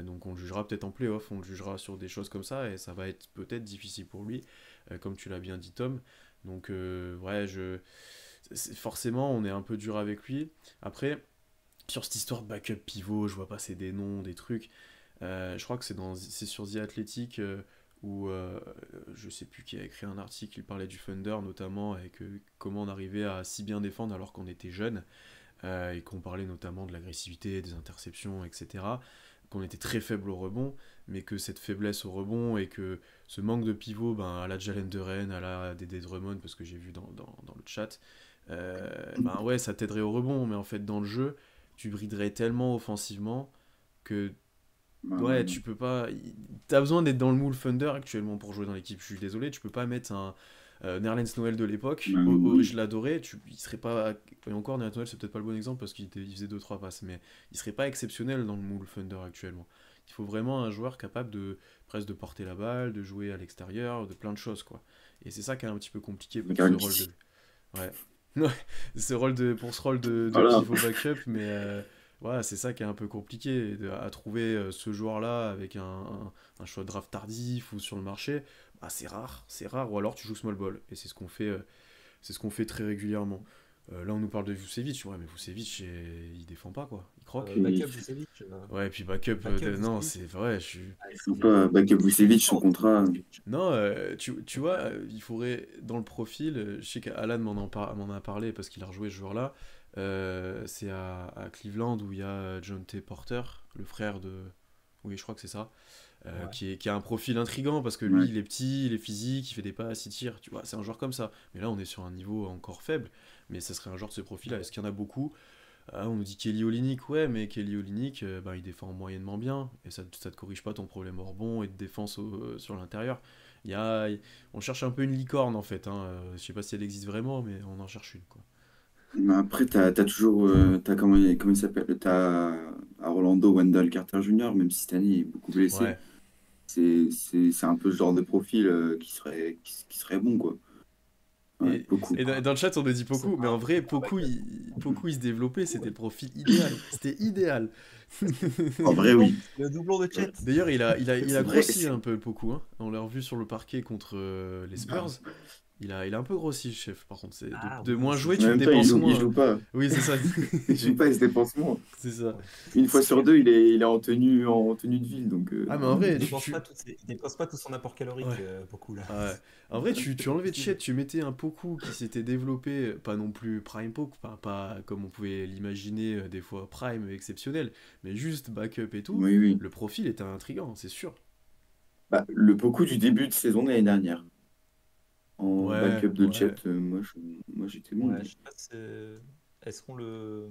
Donc on le jugera peut-être en playoff, on le jugera sur des choses comme ça, et ça va être peut-être difficile pour lui, comme tu l'as bien dit, Tom. Donc, ouais, forcément, on est un peu dur avec lui. Après, sur cette histoire de backup pivot, je vois passer des noms, des trucs. Je crois que c'est sur The Athletic où je sais plus qui a écrit un article, il parlait du Thunder notamment, et que comment on arrivait à si bien défendre alors qu'on était jeune, et qu'on parlait notamment de l'agressivité, des interceptions, etc. Qu'on était très faible au rebond, mais que cette faiblesse au rebond et que ce manque de pivot, ben, à la Jalen Duren, à la Dédé Drummond, parce que j'ai vu dans le chat, ben ouais, ça t'aiderait au rebond, mais en fait, dans le jeu, tu briderais tellement offensivement que
Ah ouais,
ouais,
non.
tu peux pas. T'as besoin d'être dans le moule Thunder actuellement pour jouer dans l'équipe. Je suis désolé, tu peux pas mettre un Nerlens Noël de l'époque.
Oui.
Je l'adorais. Il serait pas. Et encore, Nerlens Noël, c'est peut-être pas le bon exemple parce il faisait deux trois passes, mais il serait pas exceptionnel dans le moule Thunder actuellement. Il faut vraiment un joueur capable de presque de porter la balle, de jouer à l'extérieur, de plein de choses, quoi. Et c'est ça qui est un petit peu compliqué pour ce
Regarde
rôle de.
qui.
Ouais. Ouais, pour ce rôle de
Voilà.
pivot backup, mais ouais, c'est ça qui est un peu compliqué à trouver ce joueur-là avec un choix de draft tardif ou sur le marché. Bah, c'est rare, ou alors tu joues small ball, et c'est ce qu'on fait très régulièrement. Là, on nous parle de Vucevic, ouais, mais Vucevic, il défend pas, quoi, il croque.
Et
Backup Vucevic,
Ouais, et puis backup,
backup
non,
Vucevic,
c'est vrai, je suis.
il faut
il
pas
est,
backup Vucevic, son contrat.
Non, tu vois, il faudrait, dans le profil, je sais qu'Alan m'en a parlé parce qu'il a rejoué ce joueur-là, c'est à Cleveland où il y a John T. Porter, le frère de... Oui, je crois que c'est ça,
ouais.
qui a un profil intriguant parce que lui,
Ouais.
il est petit, il est physique, il fait des passes, il tire, tu vois, c'est un joueur comme ça. Mais là, on est sur un niveau encore faible, mais ça serait un joueur de ce profil-là. Est-ce qu'il y en a beaucoup? Ah, on nous dit Kelly Olynyk, ouais, mais Kelly Olynyk, ben, il défend moyennement bien, et ça te corrige pas ton problème au rebond et de défense sur l'intérieur. Il y a, on cherche un peu une licorne en fait, hein. Je sais pas si elle existe vraiment, mais on en cherche une, quoi.
Mais après, t'as toujours. Comment il s'appelle? T'as à Orlando Wendell Carter Jr., même si cette année il est beaucoup blessé.
Ouais,
C'est un peu ce genre de profil qui serait bon, quoi. Ouais,
Et,
beaucoup.
et dans le chat, on nous dit
C'est
Poku, mais en
pas
vrai,
un
Poku,
backup.
Poku, il se développait, c'était le profil idéal. C'était idéal.
En vrai, oui.
Le doublon de
C'est vrai.
Chet.
D'ailleurs, il a
C'est vrai.
grossi un peu le Poku, hein. On l'a revu sur le parquet contre les Spurs. Il a un peu grossi, le chef. Par contre, c'est de,
Ah
de
oui,
moins
c'est
jouer,
En
tu te
même temps,
dépenses
il
moins, hein.
joue pas.
Oui, c'est ça.
Il joue pas, il se dépense moins.
C'est ça.
ouais.
Une fois
C'est
sur
clair.
deux, il est en tenue de ville, donc
Ah, mais en vrai,
Il dépense pas tout son apport
Ouais.
calorique, beaucoup là.
Ah ouais. En vrai, tu enlevais de
Possible.
Chet, tu mettais un Poku qui s'était développé, pas non plus Prime Poku, pas comme on pouvait l'imaginer, des fois Prime exceptionnel, mais juste backup et tout,
oui, oui.
le profil était intriguant, c'est sûr.
Bah, le beaucoup du début de saison de l'année dernière, en
Ouais,
backup de
ouais.
Chet, moi j'étais bon.
Ouais, je sais pas si est-ce qu'on le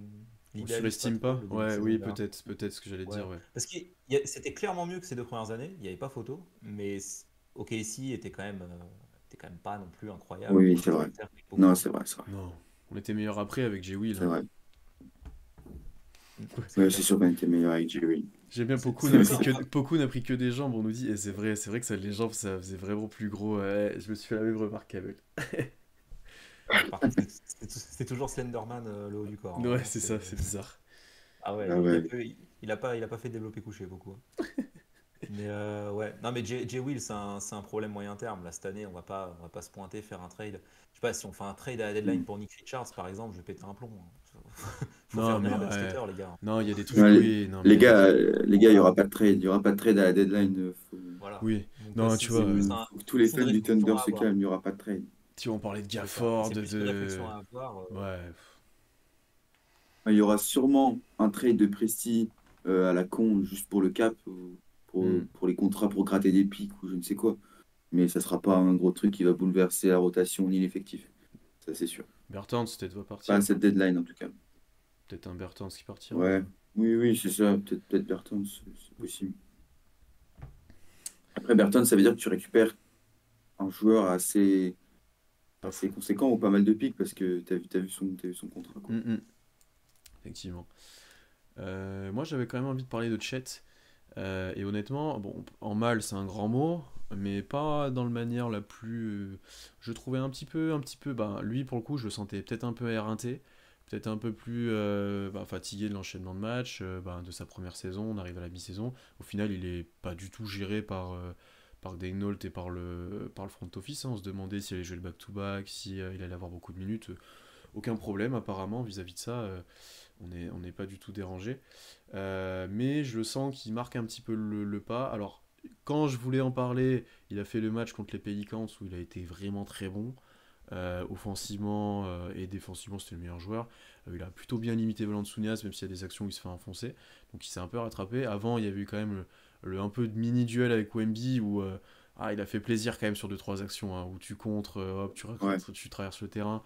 On
l'idéalise pas
surestime
trop
pas?
le début de
Ouais,
saison
oui,
là?
peut-être ce que j'allais
Ouais,
dire, ouais.
parce que c'était clairement mieux que ces 2 premières années, il n'y avait pas photo, mais OKC était quand même pas non plus incroyable,
Oui, oui,
plus
c'est vrai.
complémentaire que
Non,
beaucoup.
c'est vrai, c'est vrai.
Non. On était meilleur après avec J. Will,
C'est
hein.
vrai.
C'est
Ouais,
clair.
c'est sûr qu'on était meilleur avec Jerry.
J'aime bien
C'est
Poku
c'est
n'a
pour
pris
ça,
que Poku n'a pris que des jambes, on nous dit, et c'est vrai que ça, les jambes ça faisait vraiment plus gros. Ouais, je me suis fait la même remarque qu'avec.
par contre, c'est toujours Slenderman, le haut du corps, hein,
Ouais,
vraiment,
c'est ça, c'est bizarre.
ah ouais,
Ah ouais.
il a pas fait développer couché beaucoup, hein. Mais ouais, non mais Jay Will c'est un problème moyen terme. Là cette année on va pas se pointer faire un trade. Je sais pas si on fait un trade à la deadline
Mm.
pour Nick Richards par exemple, je vais péter un plomb, hein. Faut faire
Non,
venir
mais
un
ouais.
basketteur les gars.
Non, il y a des
Ouais,
trucs, oui, non, mais
les
il y a des
gars,
trucs.
il y
Voilà,
aura pas de trade. Il y aura pas de trade à la deadline.
voilà.
Oui,
Donc
non, tu
c'est
vois,
c'est plus
Faut que tous les
une
fans du
réflexion
Thunder
à
se
avoir.
calment. Il y aura pas de trade.
si on parlait de
C'est ça. Mais
Gafford,
c'est plus une réflexion à avoir.
Ouais.
Il y aura sûrement un trade de Presti à la con juste pour le cap,
Hmm.
pour les contrats, pour gratter des pics ou je ne sais quoi. Mais ça sera pas un gros truc qui va bouleverser la rotation ni l'effectif. Ça, c'est sûr.
Bertans, peut-être va
Pas à
partir.
cette deadline, en tout cas.
Peut-être un Bertans qui partira.
Ouais. Oui, oui, c'est ça. Peut-être Bertans, c'est possible. Après, Bertans, ça veut dire que tu récupères un joueur
Pas
assez
fou.
conséquent ou pas mal de pics parce que t'as vu son contrat, quoi.
Hmm, hmm. Effectivement. Moi, j'avais quand même envie de parler de Chet. Et honnêtement, bon, en mal, c'est un grand mot, mais pas dans la manière la plus. Je trouvais un petit peu, bah, lui pour le coup, je le sentais peut-être un peu éreinté, peut-être un peu plus fatigué de l'enchaînement de matchs, de sa première saison. On arrive à la mi-saison. Au final, il est pas du tout géré par Daynault et par le front office, hein. On se demandait s'il allait jouer le back-to-back, si il allait avoir beaucoup de minutes. Aucun problème apparemment vis-à-vis de ça. On n'est pas du tout dérangé. Mais je sens qu'il marque un petit peu le pas. Alors, quand je voulais en parler, il a fait le match contre les Pelicans où il a été vraiment très bon. Offensivement et défensivement, c'était le meilleur joueur. Il a plutôt bien limité Valanciunas, même s'il y a des actions où il se fait enfoncer. Donc il s'est un peu rattrapé. Avant, il y avait eu quand même un peu de mini-duel avec Wemby où il a fait plaisir quand même sur 2-3 actions, hein, où tu contres, hop,
Ouais.
tu traverses le terrain,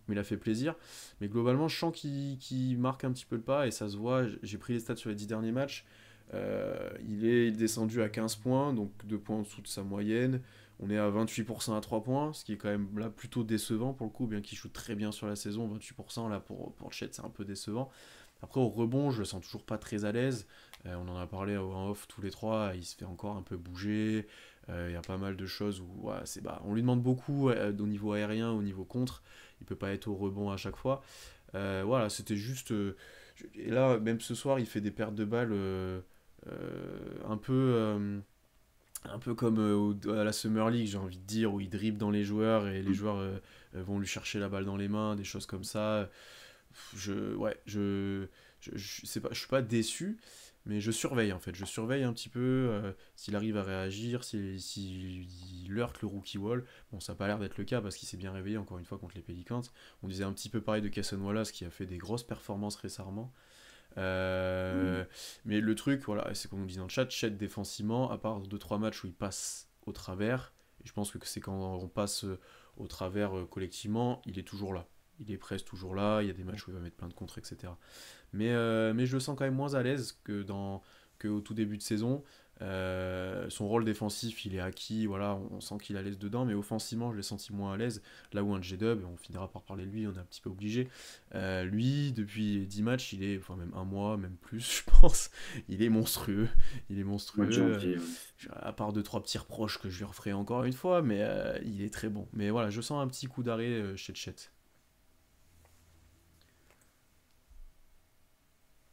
mais il a fait plaisir. Mais globalement, je sens qu'il marque un petit peu le pas et ça se voit. J'ai pris les stats sur les 10 derniers matchs. Il est descendu à 15 points, donc 2 points en dessous de sa moyenne. On est à 28% à 3 points, ce qui est quand même là plutôt décevant pour le coup, bien qu'il joue très bien sur la saison. 28% là pour Chet, c'est un peu décevant. Après, au rebond, je le sens toujours pas très à l'aise. On en a parlé en off tous les trois. Il se fait encore un peu bouger. Il y a pas mal de choses où on lui demande beaucoup au niveau aérien, au niveau contre. Il peut pas être au rebond à chaque fois. Voilà, c'était juste. Et là, même ce soir, il fait des pertes de balles un peu. Un peu comme à la Summer League, j'ai envie de dire, où il dribble dans les joueurs et les
Mm.
joueurs vont lui chercher la balle dans les mains, des choses comme ça. Ouais, je suis pas déçu, mais je surveille en fait. Je surveille un petit peu s'il arrive à réagir, s'il heurte le rookie wall. Bon, ça n'a pas l'air d'être le cas parce qu'il s'est bien réveillé encore une fois contre les Pelicans. On disait un petit peu pareil de Cason Wallace qui a fait des grosses performances récemment.
Mm.
Mais le truc, voilà, c'est comme on dit dans le chat, Chet défensivement, à part 2-3 matchs où il passe au travers, et je pense que c'est quand on passe au travers collectivement, il est toujours là. Il est presque toujours là, il y a des matchs où il va mettre plein de contres, etc. Mais je le sens quand même moins à l'aise qu'au tout début de saison. Son rôle défensif, il est acquis, voilà, on sent qu'il est à l'aise dedans, mais offensivement, je l'ai senti moins à l'aise. Là où un J-Dub, on finira par parler de lui, on est un petit peu obligé. Lui, depuis 10 matchs, enfin même un mois, même plus, je pense, il est monstrueux. Il est
Mois de
monstrueux.
janvier.
À part 2-3 petits reproches que je lui referai encore une fois, mais il est très bon. Mais voilà, je sens un petit coup d'arrêt chez Chet.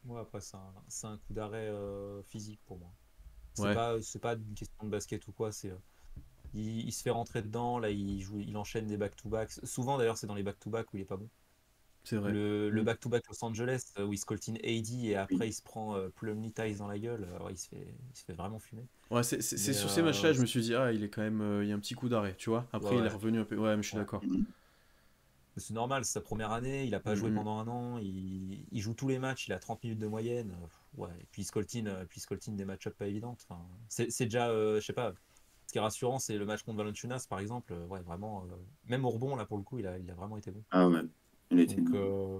Moi, après, c'est un coup d'arrêt physique pour moi.
Ouais,
C'est pas une question de basket ou quoi, il se fait rentrer dedans, là, il enchaîne des back-to-back. Souvent, d'ailleurs, c'est dans les back-to-back où il est pas bon.
c'est vrai.
Le back-to-back Los Angeles, où il se coltine AD et
Oui.
après il se prend Plumlee Ties dans la gueule, il se fait vraiment fumer.
Ouais, c'est
Mais
sur ces matchs-là, je me suis dit, ah, il est quand même, il y a un petit coup d'arrêt, tu vois.
ouais,
Après, il est
ouais,
revenu un peu. Ouais, mais je suis
ouais.
d'accord.
Mhm.
C'est normal, c'est sa première année, il a pas joué
Mm,
pendant un an, il joue tous les matchs, il a 30 minutes de moyenne. Ouais, et puis il se coltine des match-ups pas évidentes. Enfin, c'est déjà, je sais pas, ce qui est rassurant, c'est le match contre Valanciunas, par exemple. Ouais, vraiment, même au rebond, là, pour le coup, il a vraiment été bon.
Ah ouais, il était
Donc,
bon.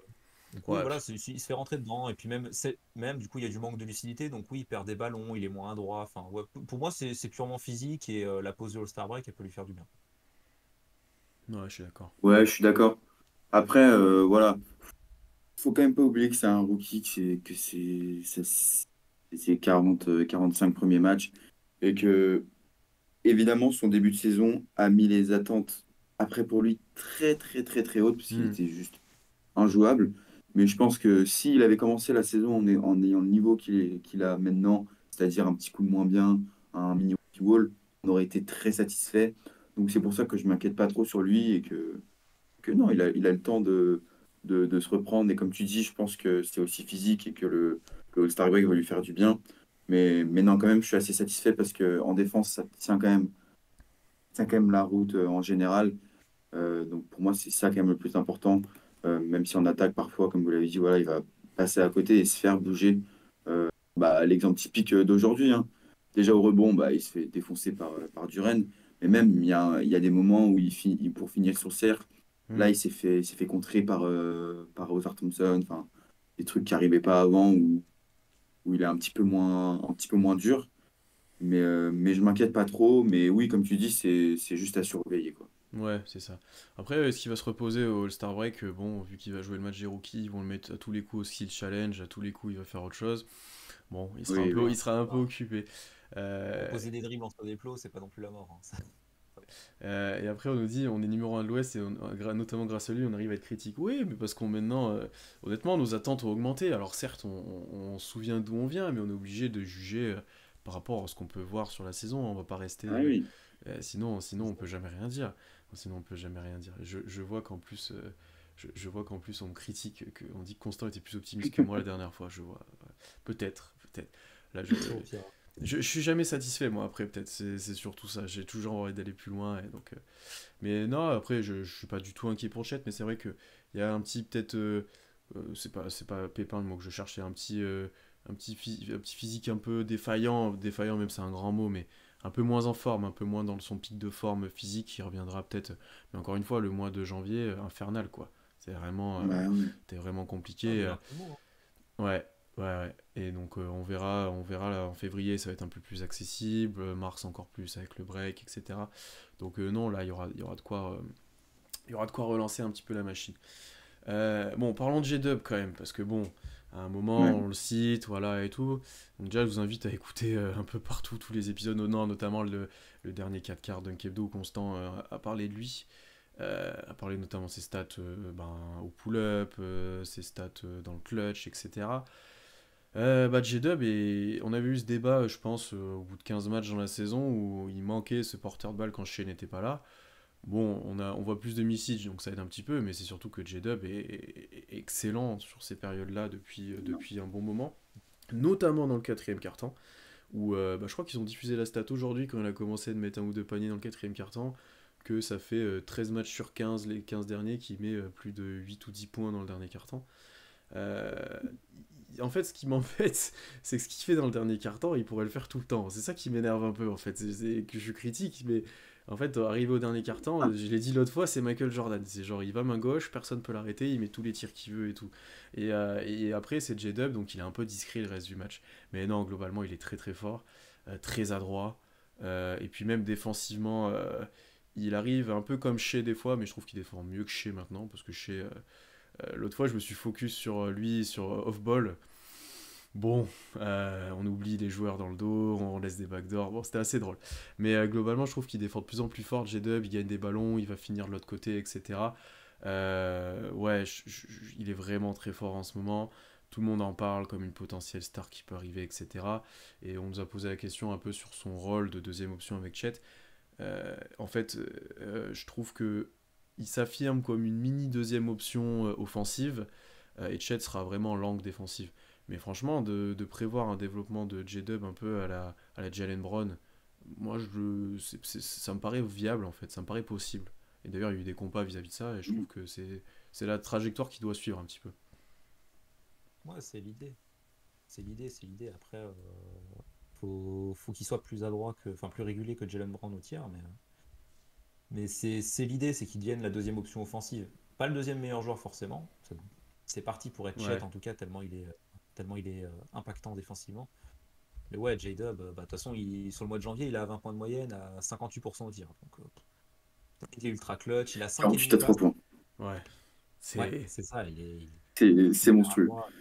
oui,
ouais,
voilà, il se fait rentrer dedans. Et puis même du coup, il y a du manque de lucidité. Donc oui, il perd des ballons, il est moins adroit. Enfin, ouais, pour moi, c'est purement physique et la pause de All-Star Break, elle peut lui faire du bien.
ouais, je suis d'accord.
Ouais, je suis d'accord. Après, voilà, faut quand même pas oublier que c'est un rookie, c'est 40, 45 premiers matchs et que, évidemment, son début de saison a mis les attentes après pour lui très, très, très, très hautes parce qu'il
Hmm.
était juste injouable. Mais je pense que s'il avait commencé la saison en ayant le niveau qu'il a maintenant, c'est-à-dire un petit coup de moins bien, un mini rookie wall, on aurait été très satisfait. Donc c'est pour ça que je m'inquiète pas trop sur lui et que non, il a le temps de se reprendre. Et comme tu dis, je pense que c'est aussi physique et que le All-Star Break va lui faire du bien. Mais non, quand même, je suis assez satisfait parce qu'en défense, ça tient quand même la route en général. Donc pour moi, c'est ça quand même le plus important. Même si on attaque parfois, comme vous l'avez dit, voilà, il va passer à côté et se faire bouger. Bah, l'exemple typique d'aujourd'hui, hein. Déjà au rebond, bah, il se fait défoncer par Duren. Mais même, il y a des moments où pour finir sur le cercle, là,
Hmm.
il s'est fait contrer par Osar Thompson. Enfin, des trucs qui n'arrivaient pas avant où il est un petit peu moins dur. Mais je m'inquiète pas trop. Mais oui, comme tu dis, c'est juste à surveiller, quoi.
Ouais, c'est ça. Après, est-ce qu'il va se reposer au All-Star Break? Bon, vu qu'il va jouer le match des rookies, ils vont le mettre à tous les coups au skill challenge, à tous les coups, il va faire autre chose. Bon,
Oui, oui.
il sera un peu
Enfin,
occupé. Euh,
proposer des dribbles entre des plots, c'est pas non plus la mort, hein.
et après, on nous dit, on est numéro un de l'Ouest, et notamment grâce à lui, on arrive à être critique. Oui, mais parce qu'on maintenant, honnêtement, nos attentes ont augmenté. Alors certes, on se souvient d'où on vient, mais on est obligé de juger par rapport à ce qu'on peut voir sur la saison. On va pas rester...
Ah oui.
sinon, on peut jamais rien dire. Sinon, on peut jamais rien dire. Je vois qu'en plus... je vois qu'en plus on me critique, on dit que Constant était plus optimiste que moi la dernière fois, je vois. Ouais. Peut-être, peut-être. Là,
Au pire.
je suis jamais satisfait, moi, après, peut-être, c'est surtout ça. J'ai toujours envie d'aller plus loin, et donc... Mais non, après, je suis pas du tout inquiet pour Chet, mais c'est vrai que il y a un petit, peut-être... c'est pas Pépin le mot que je cherche, c'est un petit physique un peu défaillant même, c'est un grand mot, mais un peu moins en forme, un peu moins dans son pic de forme physique, qui reviendra peut-être... Mais encore une fois, le mois de janvier, infernal, quoi. C'est vraiment...
Bah ouais.
c'était vraiment
Ah, mais
compliqué.
il est un peu mou, hein.
Ouais, ouais, ouais. Et donc on verra là, en février, ça va être un peu plus accessible, mars encore plus avec le break, etc. Donc non, là, il y aura de quoi, il y aura de quoi relancer un petit peu la machine. Bon, parlons de G-Dub quand même, parce que bon, à un moment,
Ouais.
on le cite, voilà, et tout. Donc déjà, je vous invite à écouter un peu partout tous les épisodes, non, notamment le dernier 4 quarts d'Unkebdo où Constant a parlé de lui. A parlé notamment de ses stats au pull-up, ses stats dans le clutch, etc. J-Dub, et on avait eu ce débat, je pense, au bout de 15 matchs dans la saison, où il manquait ce porteur de balle quand Shea n'était pas là. Bon, on voit plus de message, donc ça aide un petit peu, mais c'est surtout que J-Dub est excellent sur ces périodes-là depuis un bon moment, notamment dans le quatrième quart-temps, où je crois qu'ils ont diffusé la stat aujourd'hui quand il a commencé de mettre un ou deux paniers dans le quatrième quart-temps, que ça fait 13 matchs sur 15, les 15 derniers, qui met plus de 8 ou 10 points dans le dernier quart-temps. Euh, En fait, ce qui m'embête, c'est que ce qu'il fait dans le dernier quart-temps, il pourrait le faire tout le temps. C'est ça qui m'énerve un peu, en fait. C'est que je critique, mais en fait, arrivé au dernier quart-temps, je l'ai dit l'autre fois, c'est Michael Jordan. C'est genre, il va main gauche, personne peut l'arrêter, il met tous les tirs qu'il veut et tout. Et après, c'est J-Dub, donc il est un peu discret le reste du match. Mais non, globalement, il est très très fort. très adroit. Et puis même défensivement, il arrive un peu comme Shea des fois, mais je trouve qu'il défend mieux que Shea maintenant, parce que Shea, l'autre fois je me suis focus sur lui, sur off-ball. Bon, on oublie les joueurs dans le dos, on laisse des backdoors. Bon, c'était assez drôle. Mais globalement, je trouve qu'il défend de plus en plus fort. J-Dub, il gagne des ballons, il va finir de l'autre côté, etc. Ouais, il est vraiment très fort en ce moment. Tout le monde en parle comme une potentielle star qui peut arriver, etc. Et on nous a posé la question un peu sur son rôle de deuxième option avec Chet. En fait, je trouve que il s'affirme comme une mini deuxième option offensive et Chet sera vraiment l'angle défensive. Mais franchement, de prévoir un développement de J-Dub un peu à la Jalen Brown, moi, ça me paraît viable en fait, ça me paraît possible. Et d'ailleurs, il y a eu des compas vis-à-vis de ça et je trouve que c'est la trajectoire qui doit suivre un petit peu.
Ouais, c'est l'idée. C'est l'idée. Après, faut qu'il soit plus adroit enfin plus régulier que Jalen Brown au tir, mais c'est l'idée, c'est qu'il devienne la deuxième option offensive. Pas le deuxième meilleur joueur forcément. C'est parti pour être Chet
Ouais,
en tout cas, tellement il est impactant défensivement. Mais ouais, J-Dub, bah, de toute façon, sur le mois de janvier, il a 20 points de moyenne à 58% au tir. Donc, il est ultra clutch, il a 5,5
48 à 3
passes.
points.
ouais.
Ouais,
C'est.
c'est ça, il
C'est
est
monstrueux.
paranoïa,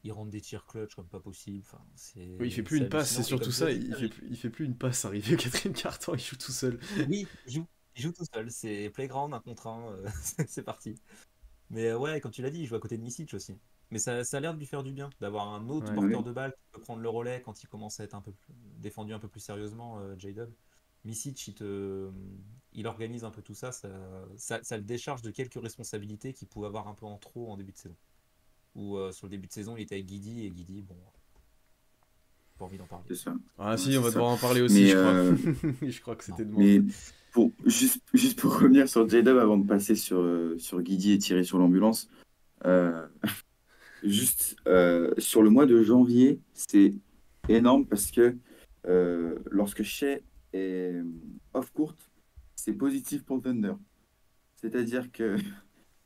il rentre des tirs clutch comme pas possible. Enfin,
Oui, il fait plus
c'est
une passe, c'est
hallucinant. Et
surtout
comme tu as
ça,
dit,
il fait plus une passe arrivé au quatrième quart-temps, il joue tout seul.
oui, il joue tout seul. C'est playground, un contre un, c'est parti. Mais ouais, comme tu l'as dit, il joue à côté de Micic aussi. Mais ça a l'air de lui faire du bien, d'avoir un autre
Ouais.
porteur
Ouais,
de balle qui peut prendre le relais quand il commence à être un peu défendu un peu plus sérieusement, J-Dub. Micic, il organise un peu tout ça, ça le décharge de quelques responsabilités qu'il pouvait avoir un peu en trop en début de saison. Ou sur le début de saison, il était avec Guidi, et Guidi, bon, pas envie d'en parler.
c'est ça.
Ah
Ouais,
si, on
c'est
va
ça.
devoir en parler aussi,
Mais,
je crois. Je crois que c'était demandé.
mais juste pour revenir sur J-Dub avant de passer sur Guidi et tirer sur l'ambulance, euh, juste sur le mois de janvier, c'est énorme parce que lorsque Shea est off-court, c'est positif pour le Thunder. C'est-à-dire que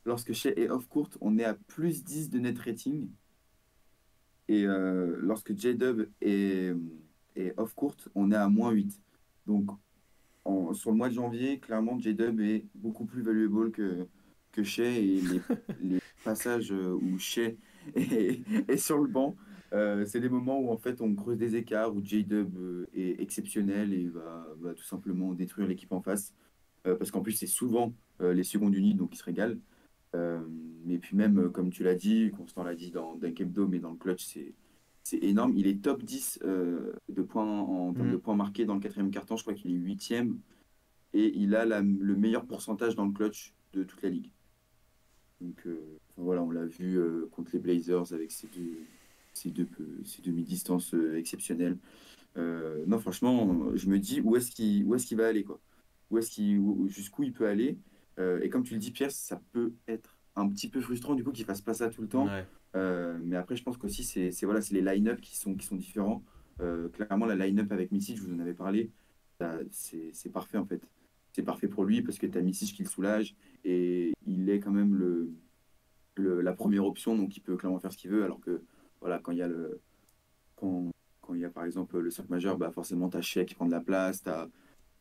lorsque Shea est off-court, on est à plus 10 de net rating. Et lorsque J-Dub est off-court, on est à moins 8. Donc, sur le mois de janvier, clairement, J-Dub est beaucoup plus valuable que Shea. Et les passages où Shea est sur le banc, c'est des moments où en fait on creuse des écarts, où J-Dub est exceptionnel et va tout simplement détruire l'équipe en face. Parce qu'en plus, c'est souvent les secondes unités, donc il se régale. Euh, mais puis même, comme tu l'as dit, Constant l'a dit dans Dunk Hebdo, mais dans le clutch, c'est énorme. Il est top 10 de points en termes de
Mm.
points marqués dans le quatrième quart-temps. Je crois qu'il est huitième. Et il a le meilleur pourcentage dans le clutch de toute la ligue. Donc enfin, voilà, on l'a vu contre les Blazers avec ces demi-distances exceptionnelles. Non, franchement, je me dis où est-ce qu'il va aller, quoi. Jusqu'où il peut aller. Et comme tu le dis, Pierre, ça peut être un petit peu frustrant du coup qu'il fasse pas ça tout le temps.
Ouais.
Mais après, je pense qu'aussi, voilà, c'est les line-up qui sont différents. Clairement, la line-up avec Micic, je vous en avais parlé, c'est parfait en fait. C'est parfait pour lui parce que tu as Micic qui le soulage et il est quand même la première option, donc il peut clairement faire ce qu'il veut. Alors que voilà, quand, quand il y a par exemple le 5 majeur, bah forcément, tu as Shea qui prend de la place, tu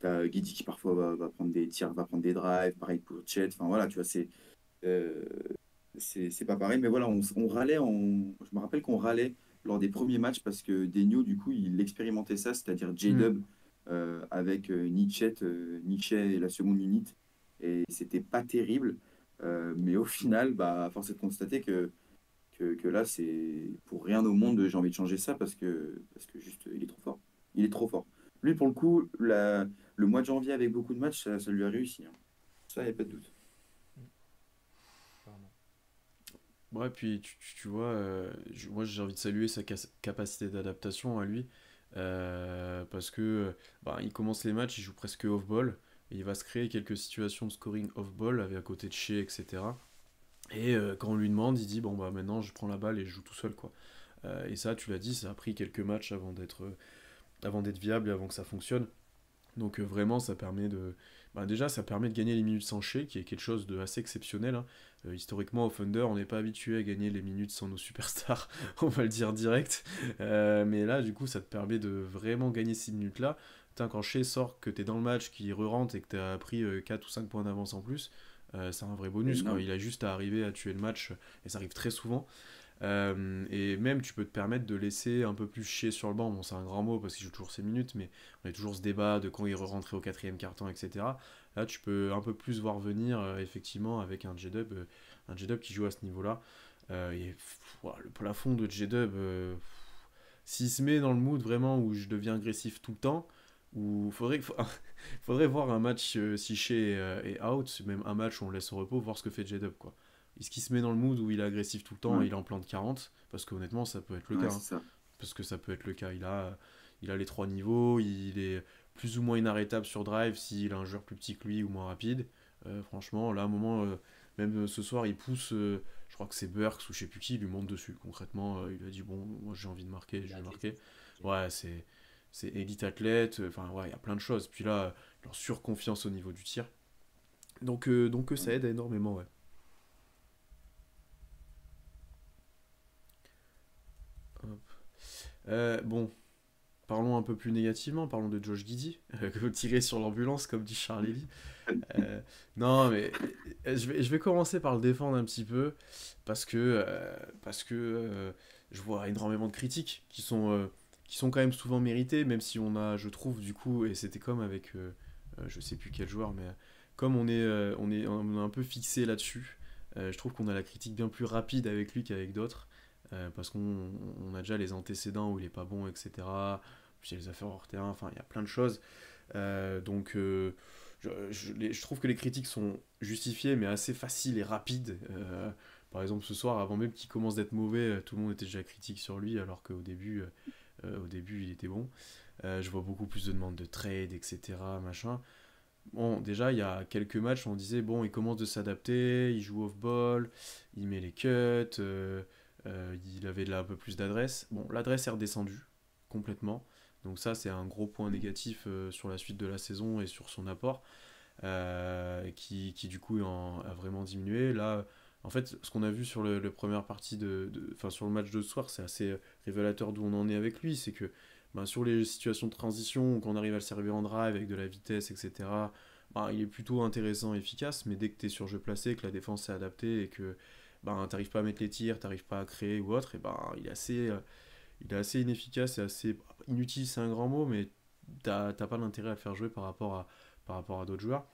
as Guidi qui parfois va prendre des tirs, va prendre des drives, pareil pour Chet. Enfin voilà, tu vois, euh, c'est pas pareil. Mais voilà, on râlait, je me rappelle qu'on râlait lors des premiers matchs parce que Denio, du coup, il expérimentait ça, c'est-à-dire
Mm.
J-Dub avec Nietzsche et la seconde unité. Et c'était pas terrible. Mais au final, bah, force est de constater que là, c'est pour rien au monde, j'ai envie de changer ça parce que juste, il est trop fort. Il est trop fort. Lui, pour le coup, le mois de janvier avec beaucoup de matchs, ça lui a réussi, hein. Ça, il n'y a pas de doute.
Mm, clairement.
Ouais, puis tu vois, moi j'ai envie de saluer sa capacité d'adaptation à lui, parce que bah, il commence les matchs, il joue presque off-ball, et il va se créer quelques situations de scoring off-ball avec à côté de Shea, etc. Et quand on lui demande, il dit bon bah maintenant je prends la balle et je joue tout seul quoi. Et ça, tu l'as dit, ça a pris quelques matchs avant d'être viable et avant que ça fonctionne. Donc vraiment, ça permet Bah déjà, ça permet de gagner les minutes sans shea, qui est quelque chose de assez exceptionnel, hein. Historiquement, au Thunder, on n'est pas habitué à gagner les minutes sans nos superstars, on va le dire direct. Mais là, du coup, ça te permet de vraiment gagner ces minutes-là. Putain, quand Shea sort, que t'es dans le match, qu'il re-rentre et que t'as pris 4 ou 5 points d'avance en plus, c'est un vrai
C'est
bonus, quoi.
énorme.
Il a juste à arriver à tuer le match, et ça arrive très souvent. Et même, tu peux te permettre de laisser un peu plus chier sur le banc. Bon, c'est un grand mot parce qu'il joue toujours ses minutes, mais on a toujours ce débat de quand il re-rentrait au quatrième quart-temps, etc. Là, tu peux un peu plus voir venir, effectivement, avec un J-Dub qui joue à ce niveau-là. Ouah, le plafond de J-Dub, s'il se met dans le mood vraiment où je deviens agressif tout le temps, ou faudrait voir un match si Shea est out, même un match où on le laisse au repos, voir ce que fait J-Dub, quoi. Est-ce qu'il se met dans le mood où il est agressif tout le temps et
Ouais,
il en plante 40? Parce qu'honnêtement, ça peut être le
ouais,
cas, hein.
c'est ça.
Parce que ça peut être le cas. Il a les trois niveaux, il est plus ou moins inarrêtable sur drive s'il a un joueur plus petit que lui ou moins rapide. Franchement, là, à un moment, même ce soir, il pousse, je crois que c'est Burks ou je sais plus qui, il lui monte dessus. Concrètement, il lui a dit, bon, moi j'ai envie de marquer,
Il
je
est
vais marquer.
athlétique.
Ouais, c'est élite athlète, enfin, ouais, il y a plein de choses. Puis là, leur surconfiance au niveau du tir. Donc ça
Ouais.
aide énormément, ouais. Hop. Bon, parlons un peu plus négativement, parlons de Josh Giddey, tiré sur l'ambulance, comme dit Charlie Lee. Euh, non, mais je vais commencer par le défendre un petit peu, parce que je vois énormément de critiques qui sont quand même souvent méritées, même si on a, je trouve, du coup, et c'était comme avec, je sais plus quel joueur, mais comme on est un peu fixé là-dessus, je trouve qu'on a la critique bien plus rapide avec lui qu'avec d'autres, parce qu'on a déjà les antécédents où il est pas bon, etc. Puis il y a les affaires hors terrain, enfin, il y a plein de choses. Donc, je trouve que les critiques sont justifiées, mais assez faciles et rapides. Par exemple, ce soir, avant même qu'il commence d'être mauvais, tout le monde était déjà critique sur lui, alors qu'au début, il était bon. Je vois beaucoup plus de demandes de trade, etc. Machin. Bon, déjà, il y a quelques matchs, on disait, bon, il commence de s'adapter, il joue off-ball, il met les cuts, il avait là un peu plus d'adresse. Bon, l'adresse est redescendue, complètement. Donc ça, c'est un gros point négatif sur la suite de la saison et sur son apport, qui du coup a vraiment diminué. Là, en fait, ce qu'on a vu sur le première partie enfin, sur le match de ce soir, c'est assez révélateur d'où on en est avec lui. C'est que ben, sur les situations de transition, quand on arrive à le servir en drive avec de la vitesse, etc., ben, il est plutôt intéressant et efficace. Mais dès que tu es sur jeu placé, que la défense s'est adaptée et que ben, t'arrives pas à mettre les tirs, t'arrives pas à créer ou autre, et ben, il est assez inefficace et assez inutile, c'est un grand mot, mais t'as pas l'intérêt à le faire jouer par rapport à d'autres joueurs.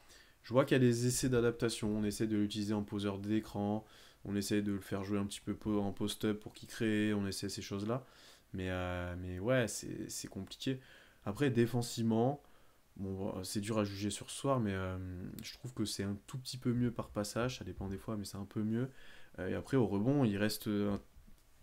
Je vois qu'il y a des essais d'adaptation, on essaie de l'utiliser en poseur d'écran, on essaie de le faire jouer un petit peu en post-up pour qu'il crée, on essaie ces choses-là. Mais ouais, c'est compliqué. Après, défensivement, bon, c'est dur à juger sur ce soir, mais je trouve que c'est un tout petit peu mieux par passage, ça dépend des fois, mais c'est un peu mieux. Et après, au rebond, il reste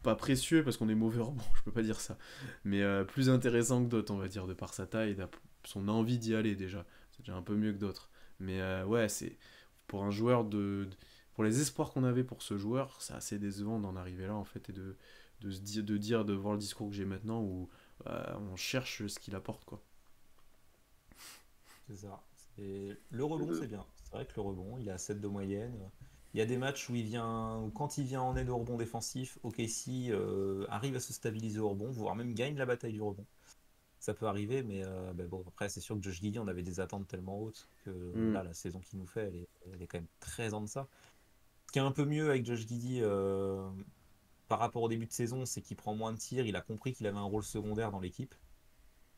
pas précieux parce qu'on est mauvais au rebond, je peux pas dire ça, mais plus intéressant que d'autres, on va dire, de par sa taille et son envie d'y aller déjà. C'est déjà un peu mieux que d'autres. Mais ouais, c'est pour un joueur pour les espoirs qu'on avait pour ce joueur, c'est assez décevant d'en arriver là en fait et de voir le discours que j'ai maintenant où on cherche ce qu'il apporte quoi.
C'est ça. Le rebond,
Euh,
c'est bien. C'est vrai que le rebond, il est à 7 de moyenne. Il y a des matchs où quand il vient en aide au rebond défensif, OKC arrive à se stabiliser au rebond, voire même gagne la bataille du rebond. Ça peut arriver, mais ben bon, après, c'est sûr que Josh Giddey, on avait des attentes tellement hautes que
Hmm.
là, la saison qu'il nous fait, elle est quand même très en deçà. Ce qui est un peu mieux avec Josh Giddey par rapport au début de saison, c'est qu'il prend moins de tirs, il a compris qu'il avait un rôle secondaire dans l'équipe.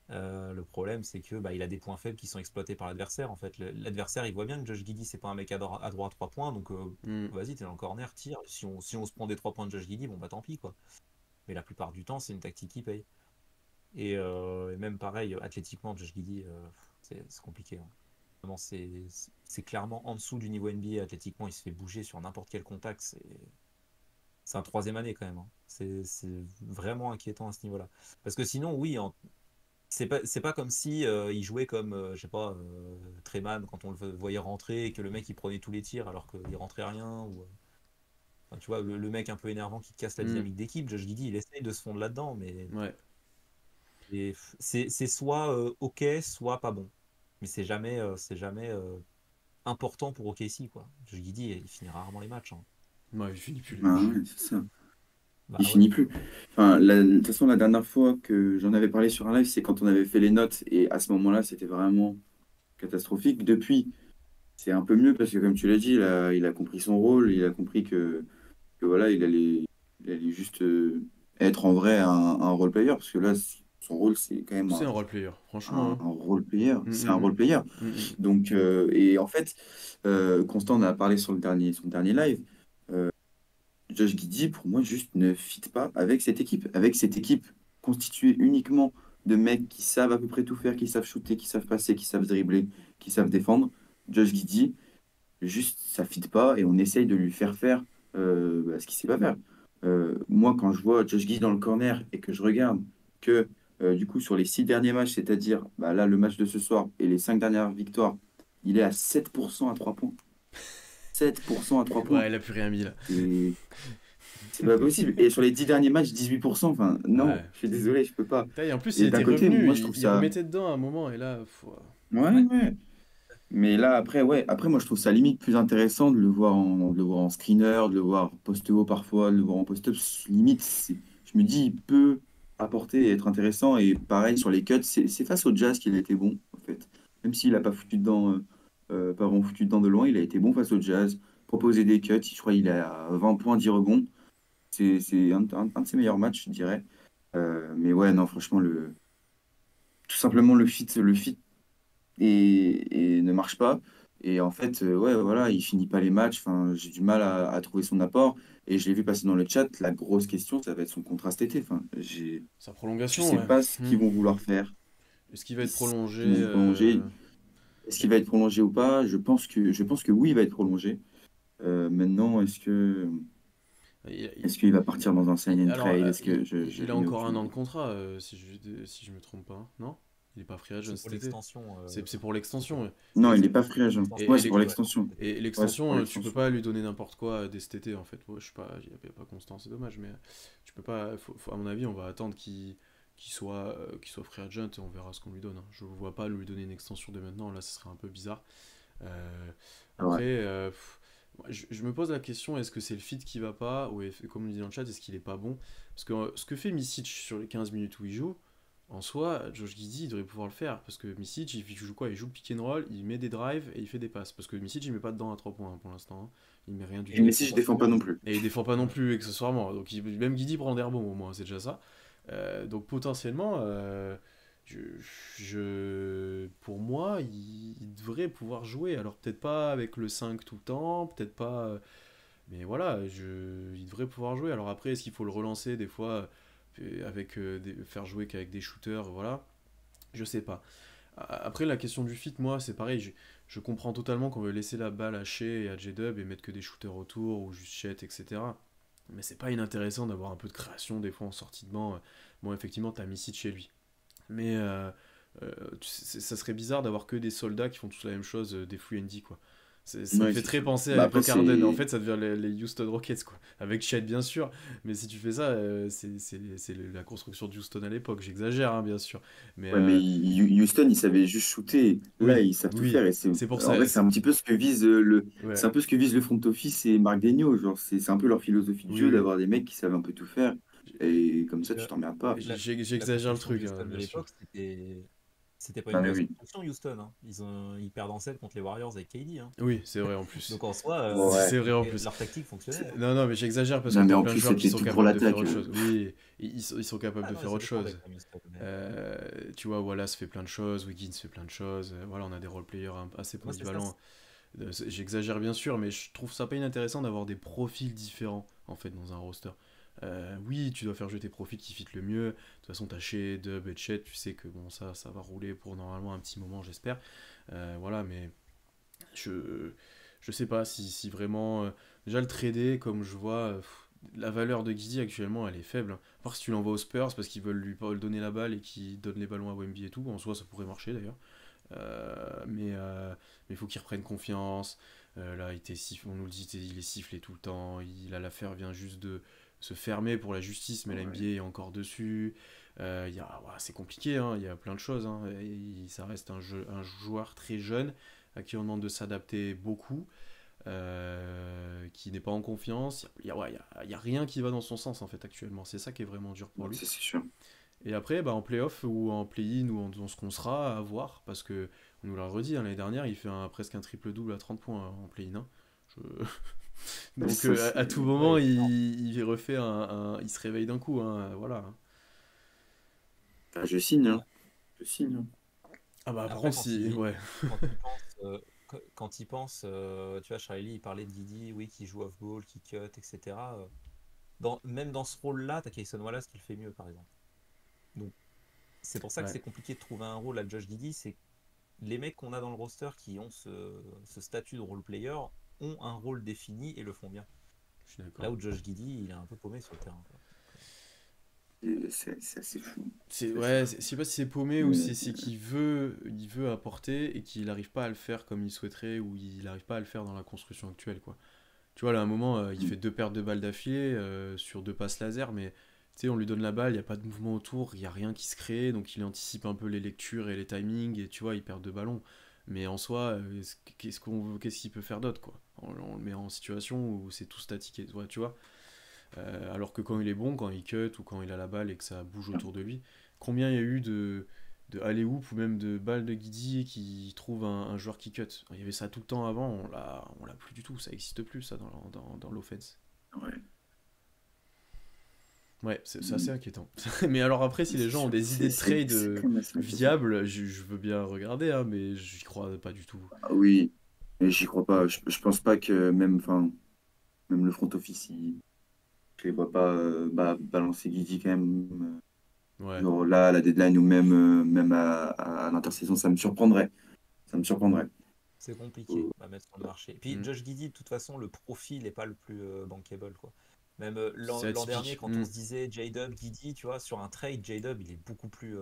Le problème, c'est que bah, il a des points faibles qui sont exploités par l'adversaire. En fait, l'adversaire, il voit bien que Josh Giddey, c'est pas un mec à droit à 3 points, donc
Hmm.
vas-y, t'es dans le corner, tire. Si on se prend des 3 points de Josh Giddey, bon bah tant pis quoi. Mais la plupart du temps, c'est une tactique qui paye. Et même pareil, athlétiquement, Josh Giddey, c'est compliqué, hein. Vraiment, c'est clairement en dessous du niveau NBA. Athlétiquement, il se fait bouger sur n'importe quel contact. C'est un troisième année quand même, hein. C'est vraiment inquiétant à ce niveau-là. Parce que sinon, oui, c'est pas comme si il jouait comme, je sais pas, Treman quand on le voyait rentrer et que le mec il prenait tous les tirs alors qu'il rentrait rien. Enfin, tu vois, le mec un peu énervant qui casse la
Hmm.
dynamique d'équipe. Josh Giddey, il essaye de se fondre là-dedans, mais
Ouais.
c'est soit ok, soit pas bon. Mais c'est jamais important pour OKC, quoi. Josh Giddey, il finit rarement les matchs, hein.
Ouais, il finit plus les
Ah
matchs.
ouais, c'est ça.
Bah
Il
ouais.
finit plus. Enfin, de toute façon, la dernière fois que j'en avais parlé sur un live, c'est quand on avait fait les notes. Et à ce moment-là, c'était vraiment catastrophique. Depuis, c'est un peu mieux parce que, comme tu l'as dit, il a compris son rôle. Il a compris que voilà, il allait juste être en vrai un role player. Parce que là, son rôle, c'est quand même
C'est un role player, franchement, hein.
un role player.
Mm,
C'est un role
mm,
player.
mm, mm, mm.
Donc, et en fait, Constant en a parlé sur son dernier live. euh, Josh Giddey, pour moi, juste ne fit pas avec cette équipe. Avec cette équipe constituée uniquement de mecs qui savent à peu près tout faire, qui savent shooter, qui savent passer, qui savent dribbler, qui savent défendre. Josh Giddey, juste, ça fit pas et on essaye de lui faire ce qu'il sait pas faire. Moi, quand je vois Josh Giddey dans le corner et que je regarde que, du coup, sur les 6 derniers matchs, c'est-à-dire bah, là, le match de ce soir et les 5 dernières victoires, il est à 7% à 3 points. 7% à 3 points.
Ouais, il a plus rien mis là.
Et c'est pas possible. Et sur les 10 derniers matchs, 18%. Enfin, non,
Ouais.
je suis désolé, je peux pas.
Putain, et en plus, il
Et d'un
était
côté,
revenu,
moi, je trouve
il
ça.
remettait dedans à un moment, et là,
Ouais,
Ouais.
ouais. Mais là, après, ouais. Après, moi, je trouve ça limite plus intéressant de le voir en screener, de le voir poste haut parfois, de le voir en post-up. Limite, je me dis, il peut apporter et être intéressant. Et pareil, sur les cuts, c'est face au Jazz qu'il a été bon, en fait. Même s'il n'a pas foutu dedans, pas vraiment foutu dedans de loin, il a été bon face au Jazz. Proposer des cuts, je crois qu'il a 20 points, 10 rebonds. C'est un de ses meilleurs matchs, je dirais. Mais ouais, non, franchement, tout simplement, le fit et ne marche pas. Et en fait, ouais, voilà, il finit pas les matchs. Enfin, j'ai du mal à trouver son apport. Et je l'ai vu passer dans le chat. La grosse question, ça va être son contrat cet été. Enfin,
sa
je
prolongation,
sais
ouais.
pas ce
Hmm.
qu'ils vont vouloir faire.
Est-ce qu'il va être
Est-ce
prolongé
qu'ils vont prolonger? Est-ce qu'il va être prolongé ou pas? Je pense que oui, il va être prolongé. Maintenant,
il,
est-ce qu'il va partir dans un sign and
alors,
trade? Est-ce que
il a
je n'ai
encore un
aucune
an de
idée.
contrat, si je me trompe pas, hein. Non? Il est pas free agent
C'est pour
cet été.
l'extension.
C'est pour l'extension, ouais.
Non, il
C'est
n'est
pour
pas free agent.
l'extension
Ouais,
Et,
c'est
l'ex-
pour
d'été, ouais.
l'extension.
et
Ouais, c'est pour
l'extension, tu peux
l'extension.
pas lui donner n'importe quoi dès cet été, en fait. Ouais, je sais pas, il n'y a pas Constant, c'est dommage, mais tu peux pas. À mon avis, on va attendre qu'il soit free agent et on verra ce qu'on lui donne, hein. Je vois pas lui donner une extension dès maintenant, là, ce serait un peu bizarre. Euh,
Ouais.
Après, je me pose la question, est-ce que c'est le fit qui va pas, ou comme on dit dans le chat, est-ce qu'il est pas bon? Parce que ce que fait Misic sur les 15 minutes où il joue, en soi, Josh Giddey, il devrait pouvoir le faire. Parce que Misic, il joue quoi? Il joue le pick and roll, il met des drives et il fait des passes. Parce que Misic, il met pas dedans à 3 points, hein, pour l'instant, hein. Il met rien du
Et
tout.
Messi,
Défend
je
pas très
défends pas
bien.
non plus.
Et il défend pas non plus accessoirement. Donc même Guidi prend des rebonds au moins, c'est déjà ça. Donc potentiellement, je, pour moi, il devrait pouvoir jouer. Alors peut-être pas avec le 5 tout le temps, peut-être pas. Mais voilà, il devrait pouvoir jouer. Alors après, est-ce qu'il faut le relancer des fois avec faire jouer qu'avec des shooters, voilà. Je sais pas. Après, la question du fit, moi, c'est pareil. Je comprends totalement qu'on veut laisser la balle à Shea et à J-Dub et mettre que des shooters autour ou juste Chet, etc. Mais c'est pas inintéressant d'avoir un peu de création des fois en sortie de banc. Bon, effectivement, t'as Misic chez lui. Mais ça serait bizarre d'avoir que des soldats qui font tous la même chose, des free and D, quoi. Ça me
Ouais,
fait
c'est
très
ça.
penser à
Bah après,
l'époque Harden. En
c'est.
fait, ça devient les Houston Rockets, quoi. Avec Chet, bien sûr. Mais si tu fais ça, c'est la construction de Houston à l'époque. J'exagère, hein, bien sûr. Mais
Ouais, mais Houston, ils savaient juste shooter. Là,
oui,
ils savent tout
oui.
faire. Et c'est.
C'est pour
En
ça.
vrai, c'est un petit peu ce que vise
Ouais.
c'est un peu ce que vise le front office et Marc Daigneault. Genre, c'est un peu leur philosophie de
Oui,
jeu
oui.
d'avoir des mecs qui savent un peu tout faire. Et comme ça, tu
La,
t'emmerdes pas.
la
J'exagère le
construction de
truc, hein,
Houston de
bien sûr.
l'époque, c'était pas
Ah,
une
mais
grosse
oui.
construction, Houston, hein. Ils perdent en 7 contre les Warriors avec KD, hein.
Oui, c'est vrai en plus.
Donc en soi,
Ouais.
C'est vrai en plus.
leur tactique fonctionnait, hein.
Non, non, mais j'exagère parce que
Non, mais
t'as
en
plein de
plus,
joueurs qui
c'était
sont
tout pour
capables de faire
l'attaque.
autre chose. Oui, ils sont capables
Ah
de
non,
faire
ça
autre
dépendait
chose.
quand même, Houston.
Tu vois, Wallace fait plein de choses, Wiggins fait plein de choses. Voilà, on a des role-players assez
Moi, c'est ça.
polyvalents. J'exagère bien sûr, mais je trouve ça pas inintéressant d'avoir des profils différents en fait dans un roster. Oui, tu dois faire jouer tes profils qui fit le mieux. De toute façon, t'as chez Dub et Chet, tu sais que bon, ça va rouler pour normalement un petit moment, j'espère. Voilà, mais je, je sais pas si vraiment. Déjà, le trader, comme je vois, la valeur de Guidi actuellement, elle est faible, hein. À part si tu l'envoies aux Spurs parce qu'ils veulent lui donner la balle et qu'ils donnent les ballons à Wemby et tout. En soi, ça pourrait marcher d'ailleurs. Mais il faut qu'il reprenne confiance. Là, on nous le dit, il est sifflé tout le temps. L'affaire vient juste de se fermer pour la justice, mais la
Ouais.
NBA est encore dessus. C'est compliqué, hein, il y a plein de choses, hein. Ça reste un joueur très jeune, à qui on demande de s'adapter beaucoup, qui n'est pas en confiance. Il y a rien qui va dans son sens en fait actuellement. C'est ça qui est vraiment dur pour
Ouais,
lui.
ça, c'est sûr.
Et après, bah, en playoff ou en play-in ou dans ce qu'on sera, à voir, parce que on nous l'a redit, hein, l'année dernière, il fait presque un triple-double à 30 points en play-in, hein. Je- Donc
Ça,
à
c'est...
tout
Ouais,
moment,
il est énorme.
il refait il se réveille d'un coup, hein, voilà.
Enfin, je signe,
Et
hein. Je signe, hein.
Ah bah par
après,
contre, si... Ouais.
quand il pense, tu vois, Charlie, il parlait de Didi, oui, qui joue off-ball, qui cut, etc. Même dans ce rôle-là, t'as Kayson Wallace qui le fait mieux, par exemple. Donc, c'est pour ça que
Ouais,
c'est compliqué de trouver un rôle à Josh Didi. C'est les mecs qu'on a dans le roster qui ont ce statut de role player ont un rôle défini et le font bien.
je suis
Là
d'accord.
où Josh Giddy, il est un peu paumé sur le terrain, quoi.
Et c'est assez fou.
C'est
C'est assez
ouais,
fou.
je sais pas si c'est paumé ou
Mais,
si c'est il veut apporter et qu'il n'arrive pas à le faire comme il souhaiterait ou il n'arrive pas à le faire dans la construction actuelle, quoi. Tu vois, là, à un moment, il fait deux pertes de balles d'affilée sur deux passes laser, mais tu sais, on lui donne la balle, il n'y a pas de mouvement autour, il n'y a rien qui se crée, donc il anticipe un peu les lectures et les timings, et tu vois, il perd deux ballons. Mais en soi, qu'est-ce qu'il peut faire d'autre, quoi? On le met en situation où c'est tout statique, ouais, tu vois. Alors que quand il est bon, quand il cut ou quand il a la balle et que ça bouge autour de lui, combien il y a eu de alley-oop ou même de balles de Guidi qui trouve un joueur qui cut? Il y avait ça tout le temps avant, on l'a plus du tout, ça n'existe plus ça dans l'offense.
ouais.
Ouais, c'est
Mm.
assez inquiétant. Mais alors après, si les
C'est
gens ont
sûr.
des idées de trade
C'est quand même assez inquiétant.
viables, je veux bien regarder, hein, mais j'y crois pas du tout.
Ah oui, mais j'y crois pas. Je pense pas que même, enfin, même le front office, je les vois pas balancer Guidi quand même.
Ouais.
Genre là, à la deadline ou même à l'intersaison, ça me surprendrait. Ça me surprendrait.
C'est compliqué à mettre sur le marché. Et puis
Hmm.
Josh Giddy, de toute façon, le profil n'est pas le plus bankable, quoi. Même
C'est
l'an dernier,
atypique.
quand on
Hmm.
se disait J-Dub, Giddy, tu vois, sur un trade, J-Dub, il est beaucoup plus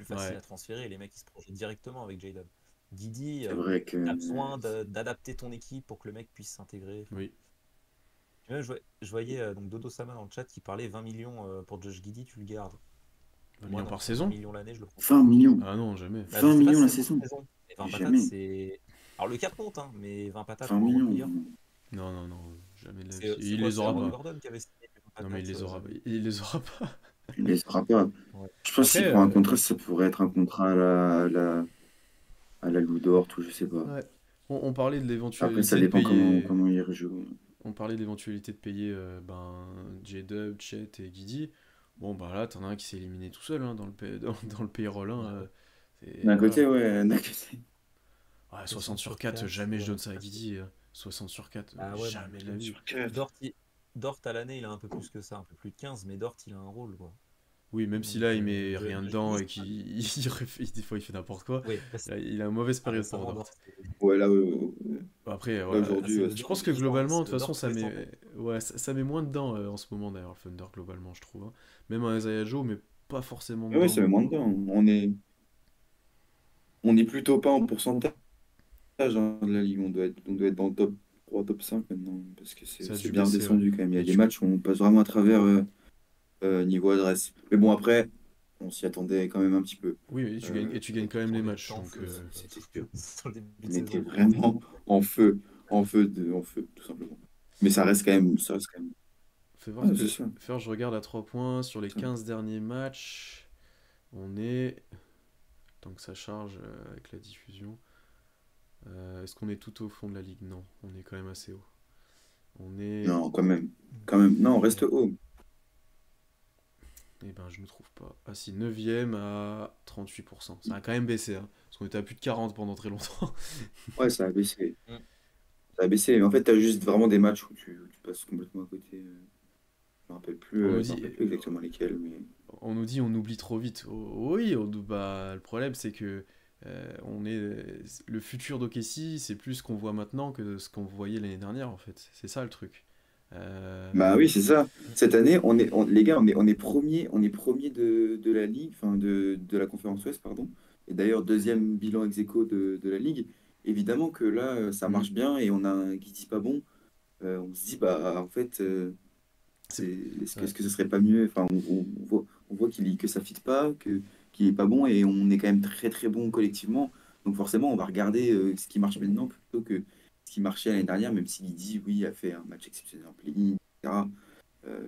facile
Ouais.
à transférer et les mecs ils se projettent directement avec J-Dub. Giddy,
C'est vrai que
t'as besoin d'adapter ton équipe pour que le mec puisse s'intégrer. Enfin,
Oui.
puis même, je voyais donc Dodo Sama dans le chat qui parlait 20 millions pour Josh Giddy, tu le gardes.
20
Moi,
millions par
20
saison?
millions l'année, je le prends.
20 millions.
Ah non, jamais.
Bah, je
20
sais pas
millions
si
la
c'est pour
saison.
cette saison. Mais 20 patates,
Jamais.
c'est. Alors le cap compte, hein, mais 20 patates
20
pour un role
millions.
player.
Non, non, non, jamais de la vie.
C'est
Il
quoi?
les
C'est
aura
Aaron
pas.
Gordon qui avait signé les 20
Non, mais
patates.
il les aura pas.
Il ne les aura pas.
Ouais.
Je pense que
Après,
s'il prend un contrat, ça pourrait être un contrat à la Lou d'Or, tout, je sais pas.
ouais. On parlait de
Après, ça
l'éventualité de
dépend
payer.
comment il rejoue.
On parlait de l'éventualité de payer J-Dub, Chet et Guidi. Bon, bah là, t'en as un qui s'est éliminé tout seul hein, dans le payroll, hein,
Ah ouais.
c'est-
D'un côté,
voilà.
ouais, d'un côté.
Ouais, 60
60
sur
sur
4,
4.
jamais je
Ouais,
donne ça à Guidi. 60 sur 4,
ah ouais, non, mais
jamais de la vie.
Sur 4.
Dort à l'année, il a un peu plus que ça, un peu plus de 15, mais Dort, il a un rôle, quoi.
Oui, même si là,
Donc,
il met rien
Josh
dedans
Giddy,
et des fois, il fait n'importe quoi.
oui,
Là, il a une mauvaise période pour
récemment,
Dort.
Dort,
Ouais, là,
Après,
là
voilà.
aujourd'hui,
c'est
Je
le
pense
Dort
que
décevant,
globalement, de
c'est
toute
le
façon,
Dort descendant.
ça met moins dedans en ce moment, d'ailleurs, le Thunder, globalement, je trouve, hein. Même un Isaiah Joe, mais pas forcément
ouais,
dedans
ça
non
met moins
plus.
dedans. On est plutôt pas en pourcentage de la ligue. On doit être dans le top 3, top 5 maintenant. Parce que
Ça a
c'est
dû
bien
baisser, ouais.
redescendu quand même. Il y a
Et
des
tu...
matchs où on passe vraiment à travers niveau adresse. Mais bon, après, on s'y attendait quand même un petit peu.
Oui, et tu gagnes quand même
Surtout
les
en
matchs,
étant en
donc...
feu
C'était sûr.
sur le début de
On était
saison.
vraiment en feu, tout simplement. Mais ça reste quand même.
Fais voir
Ouais,
ce
c'est
que...
ça.
Faire, je regarde à 3 points. Sur les
Ça.
15 derniers matchs, on est... Tant que ça charge avec la diffusion. Est-ce qu'on est tout au fond de la ligue? Non, on est quand même assez haut. On est...
Non, quand même. Quand même. Non, on reste haut.
Eh ben, je ne trouve pas. Ah si, 9ème à 38%. Ça a quand même baissé, hein, parce qu'on était à plus de 40 pendant très longtemps.
Ouais, ça a baissé.
Mm.
Ça a baissé. Mais en fait, tu as juste vraiment des matchs où tu passes complètement à côté.
On nous
Je me
dit,
rappelle plus exactement lesquels, mais.
on oublie trop vite. Oui, bah, le problème c'est que le futur d'OKC, c'est plus ce qu'on voit maintenant que ce qu'on voyait l'année dernière en fait. C'est ça le truc.
Bah oui,
Euh,
c'est ça. Cette année, les gars, on est premier de la ligue, enfin de la conférence Ouest, pardon. Et d'ailleurs, deuxième bilan ex aequo de la ligue. Évidemment que là, ça
hmm,
marche bien et on a un qui dit pas bon. On se dit, bah en fait,
c'est-
est-ce
ouais.
que ce serait pas mieux? Enfin, on voit que ça fit pas, qu'il est pas bon et on est quand même très très bon collectivement. Donc forcément, on va regarder ce qui marche maintenant plutôt que ce qui marchait l'année dernière, même si Guidi, oui, a fait un match exceptionnel en play-in, etc. Euh,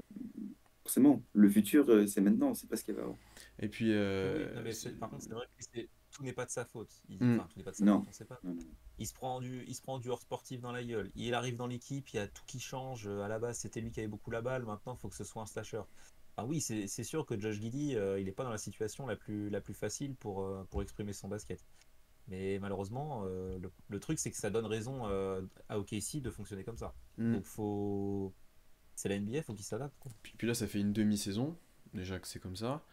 Forcément, le futur, c'est maintenant, c'est pas ce qu'il y avait avant.
Et puis,
Oui, non, mais par contre, c'est vrai que tout n'est pas de sa faute.
hmm,
Enfin, tout n'est pas de sa faute,
Non,
on sait pas.
non, non.
Il se prend du hors sportif dans la gueule. Il arrive dans l'équipe, il y a tout qui change. À la base, c'était lui qui avait beaucoup la balle. Maintenant, il faut que ce soit un slasher. Ah oui, c'est sûr que Josh Giddey, il n'est pas dans la situation la plus facile pour exprimer son basket. Mais malheureusement, le truc, c'est que ça donne raison à OKC de fonctionner comme ça.
hmm.
Donc, c'est la NBA, faut qu'il s'adapte, quoi.
Puis là, ça fait une demi-saison, déjà que c'est comme ça.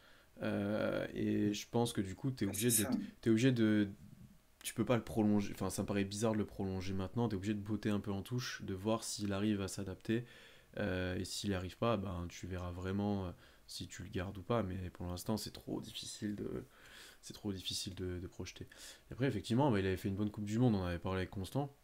Et je pense que du coup,
Ah, c'est ça.
t'es obligé de. Tu peux pas le prolonger. Enfin, ça me paraît bizarre de le prolonger maintenant. T'es obligé de botter un peu en touche, de voir s'il arrive à s'adapter. Et s'il n'y arrive pas, ben, tu verras vraiment si tu le gardes ou pas. Mais pour l'instant, c'est trop difficile de projeter. Et après, effectivement, bah, il avait fait une bonne Coupe du Monde. On avait parlé avec Constant.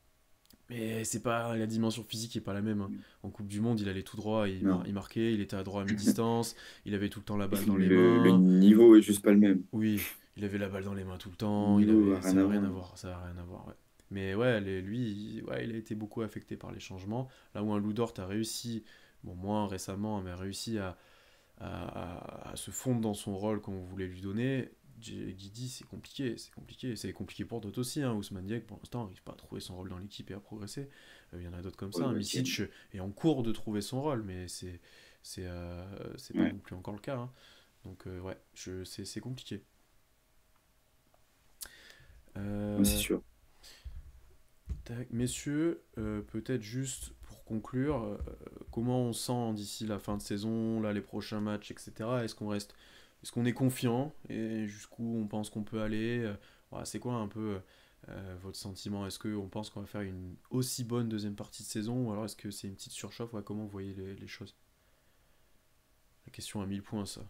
Mais c'est pas la dimension physique est pas la même, hein. En Coupe du Monde, il allait tout droit,
Non.
il marquait, il était à droit à mi-distance, il avait tout le temps la balle dans les
Le
mains.
niveau est juste pas le même.
Oui, il avait la balle dans les mains tout le
Le
temps.
niveau a
Ça
rien à
n'a rien à
voir.
voir, ça a rien à voir. Ouais. Mais ouais, lui, ouais, il a été beaucoup affecté par les changements. Là où un Lou Dort a réussi, bon moins récemment, mais a réussi à se fondre dans son rôle qu'on voulait lui donner. Guidi, c'est compliqué, c'est compliqué. C'est compliqué pour d'autres aussi, hein. Ousmane Dieng, pour l'instant, n'arrive pas à trouver son rôle dans l'équipe et à progresser. Il y en a d'autres comme
Ouais,
ça, hein.
bah, tiens.
Misic est en cours de trouver son rôle, mais c'est pas
Ouais,
non plus encore le cas, hein. Donc ouais, c'est compliqué.
ouais, c'est
Euh,
sûr.
Tac, messieurs, peut-être juste pour conclure, comment on sent d'ici la fin de saison, là les prochains matchs, etc. Est-ce qu'on est confiant et jusqu'où on pense qu'on peut aller? Voilà, c'est quoi un peu votre sentiment? Est-ce qu'on pense qu'on va faire une aussi bonne deuxième partie de saison ou alors est-ce que c'est une petite surchauffe? Ouais, comment vous voyez les choses? La question à 1000 points, ça.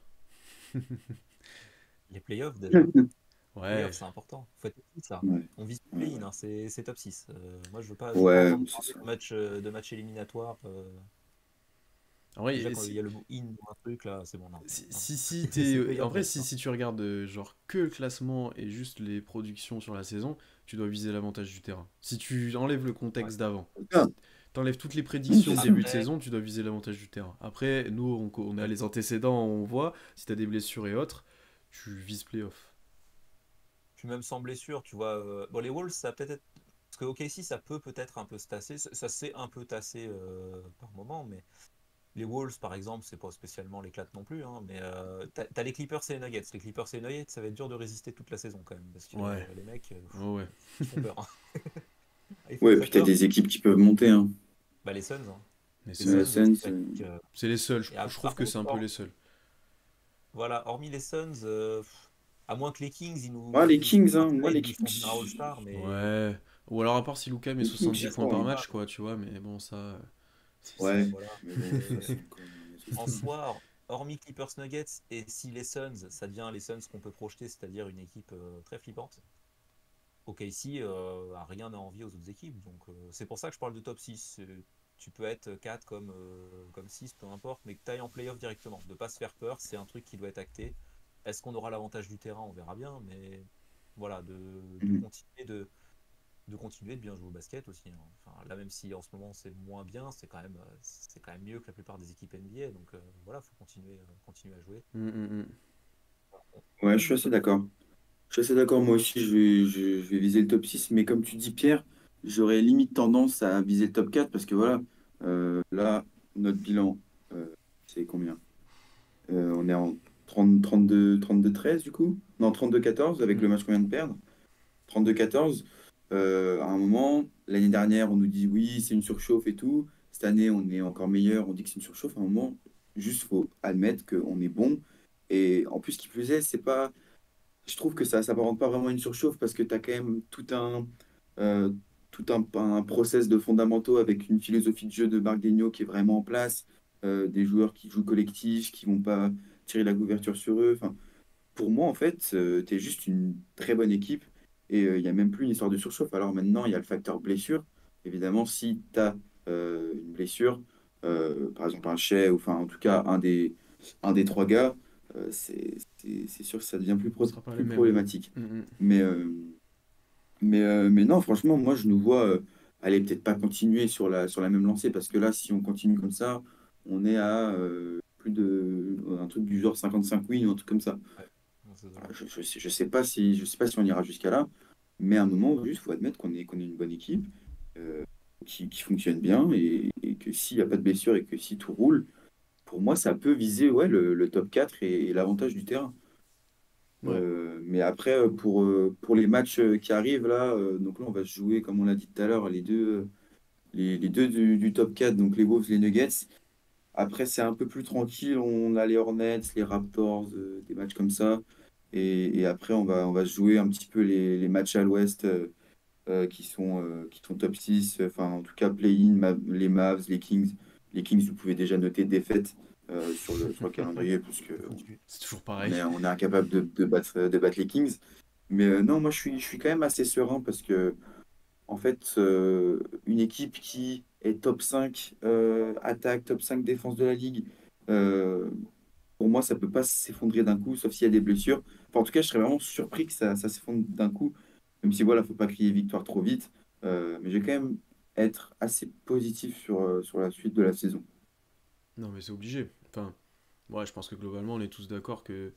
Les playoffs, déjà.
Ouais,
Playoffs, c'est important. Faut être petit, ça.
Ouais,
On vise le
ouais,
play-in,
ouais.
hein, c'est top 6. Moi, je veux pas
Ouais,
entendre
c'est
parler
ça.
de match éliminatoire.
en vrai,
Déjà, quand il y a le mot in dans un truc, là, c'est bon, non. Non.
si
C'est
t'es,
play-in
en vrai,
reste, hein.
si tu regardes genre que le classement et juste les productions sur la saison, tu dois viser l'avantage du terrain. Si tu enlèves le
Ouais.
contexte d'avant,
Ah,
si t'enlèves toutes les
oui,
prédictions
c'est
de
sûr.
début de
Après,
saison, tu dois viser l'avantage du terrain. Après, nous, on a les antécédents, on voit. Si t'as des blessures et autres, tu vises playoff.
puis même sans blessure, tu vois. Bon, les Wolves, ça peut-être. Parce que OKC, ça peut peut-être un peu se tasser. Ça s'est un peu tassé par moment, mais les Wolves, par exemple, c'est pas spécialement l'éclate non plus, hein, mais t'as les Clippers et les Nuggets. Les Clippers et les Nuggets, ça va être dur de résister toute la saison quand même, parce que
Ouais,
les mecs,
oh ouais.
ils font peur, hein. Ils font
Ouais,
très
puis t'as
peur.
des équipes qui peuvent monter, hein.
Bah, les Suns, hein.
Les
Les
La
Suns,
Suns,
Suns,
Sonic,
c'est les seuls.
et
Je trouve
par
que c'est
contre,
un peu les seuls.
voilà, hormis les Suns, à moins que les Kings, ils nous,
moi,
ils
les
nous fassent
Kings,
un
hein. Moi,
trade
les
où ils font venir un
Kings,
All-Star, mais
Ouais. Ou alors à part si Luka met
les Kings,
70
j'y
points
crois,
par
hein.
ah,
match, quoi, tu vois, mais bon, ça,
Ouais,
voilà.
mais bon, ça, c'est encore un autre
En
histoire.
soi, hormis Clippers Nuggets, et si les Suns, ça devient les Suns qu'on peut projeter, c'est-à-dire une équipe très flippante, OKC a rien à envier aux autres équipes. Donc c'est pour ça que je parle de top 6. Tu peux être 4 comme 6, peu importe, mais que tu ailles en playoff directement. De pas se faire peur, c'est un truc qui doit être acté. Est-ce qu'on aura l'avantage du terrain? On verra bien, mais voilà, de
Mhm.
continuer de continuer de bien jouer au basket aussi, hein. Enfin, là, même si en ce moment c'est moins bien, c'est quand même mieux que la plupart des équipes NBA. Donc voilà, faut continuer à jouer.
hum, hum, hum.
Ouais, je suis assez d'accord. Je suis assez d'accord, moi aussi, je vais viser le top 6 mais comme tu dis, Pierre, j'aurais limite tendance à viser le top 4 parce que voilà, là, notre bilan, c'est combien? On est en 32 13 du coup? Non, 32 14 avec le
Mm.
match qu'on vient de perdre. 32 14. À un moment, l'année dernière, on nous dit oui, c'est une surchauffe et tout. Cette année, on est encore meilleur, on dit que c'est une surchauffe. À un moment, juste faut admettre qu'on est bon. Et en plus, qui plus est, c'est pas. Je trouve que ça s'apparente pas vraiment à une surchauffe parce que tu as quand même euh, un process de fondamentaux avec une philosophie de jeu de Marc Daigneault qui est vraiment en place, des joueurs qui jouent collectif, qui vont pas tirer la couverture sur eux. Enfin, pour moi, en fait, tu es juste une très bonne équipe et il n'y a même plus une histoire de surchauffe. Alors maintenant, il y a le facteur blessure. Évidemment, si tu as une blessure, par exemple un Shea ou enfin, en tout cas un des trois gars, c'est sûr que ça devient
Ce sera pas les
plus
mêmes.
problématique.
Mm, mm.
Mais, Mais non, franchement, moi, je nous vois, allez, peut-être pas continuer sur la même lancée, parce que là, si on continue comme ça, on est à plus de un truc du genre 55 wins ou un truc comme ça.
Ouais, dans ces
Voilà,
eaux-là.
je sais pas si on ira jusqu'à là, mais à un moment, juste, faut admettre qu'on est une bonne équipe, euh, qui fonctionne bien, et que s'il n'y a pas de blessure et que si tout roule, pour moi, ça peut viser ouais, le top 4 et l'avantage du terrain.
Ouais.
Mais après, pour les matchs qui arrivent là, donc là, on va se jouer, comme on l'a dit tout à l'heure, les deux du top 4, donc les Wolves, les Nuggets. Après, c'est un peu plus tranquille. On a les Hornets, les Raptors, des matchs comme ça. Et après, on va se jouer un petit peu les matchs à l'ouest qui sont top 6. Enfin, en tout cas, play-in, les Mavs, les Kings. Les Kings, vous pouvez déjà noter défaite sur le calendrier, parce que
C'est toujours pareil.
on est incapable de battre les Kings. Mais non, moi, je suis quand même assez serein parce que, en fait, une équipe qui est top 5 attaque, top 5 défense de la ligue, euh, pour moi, ça peut pas s'effondrer d'un coup, sauf s'il y a des blessures. Enfin, en tout cas, je serais vraiment surpris que ça s'effondre d'un coup, même si voilà, faut pas crier victoire trop vite. Mais je vais quand même être assez positif sur la suite de la saison.
Non, mais c'est obligé. Enfin, ouais, je pense que globalement, on est tous d'accord que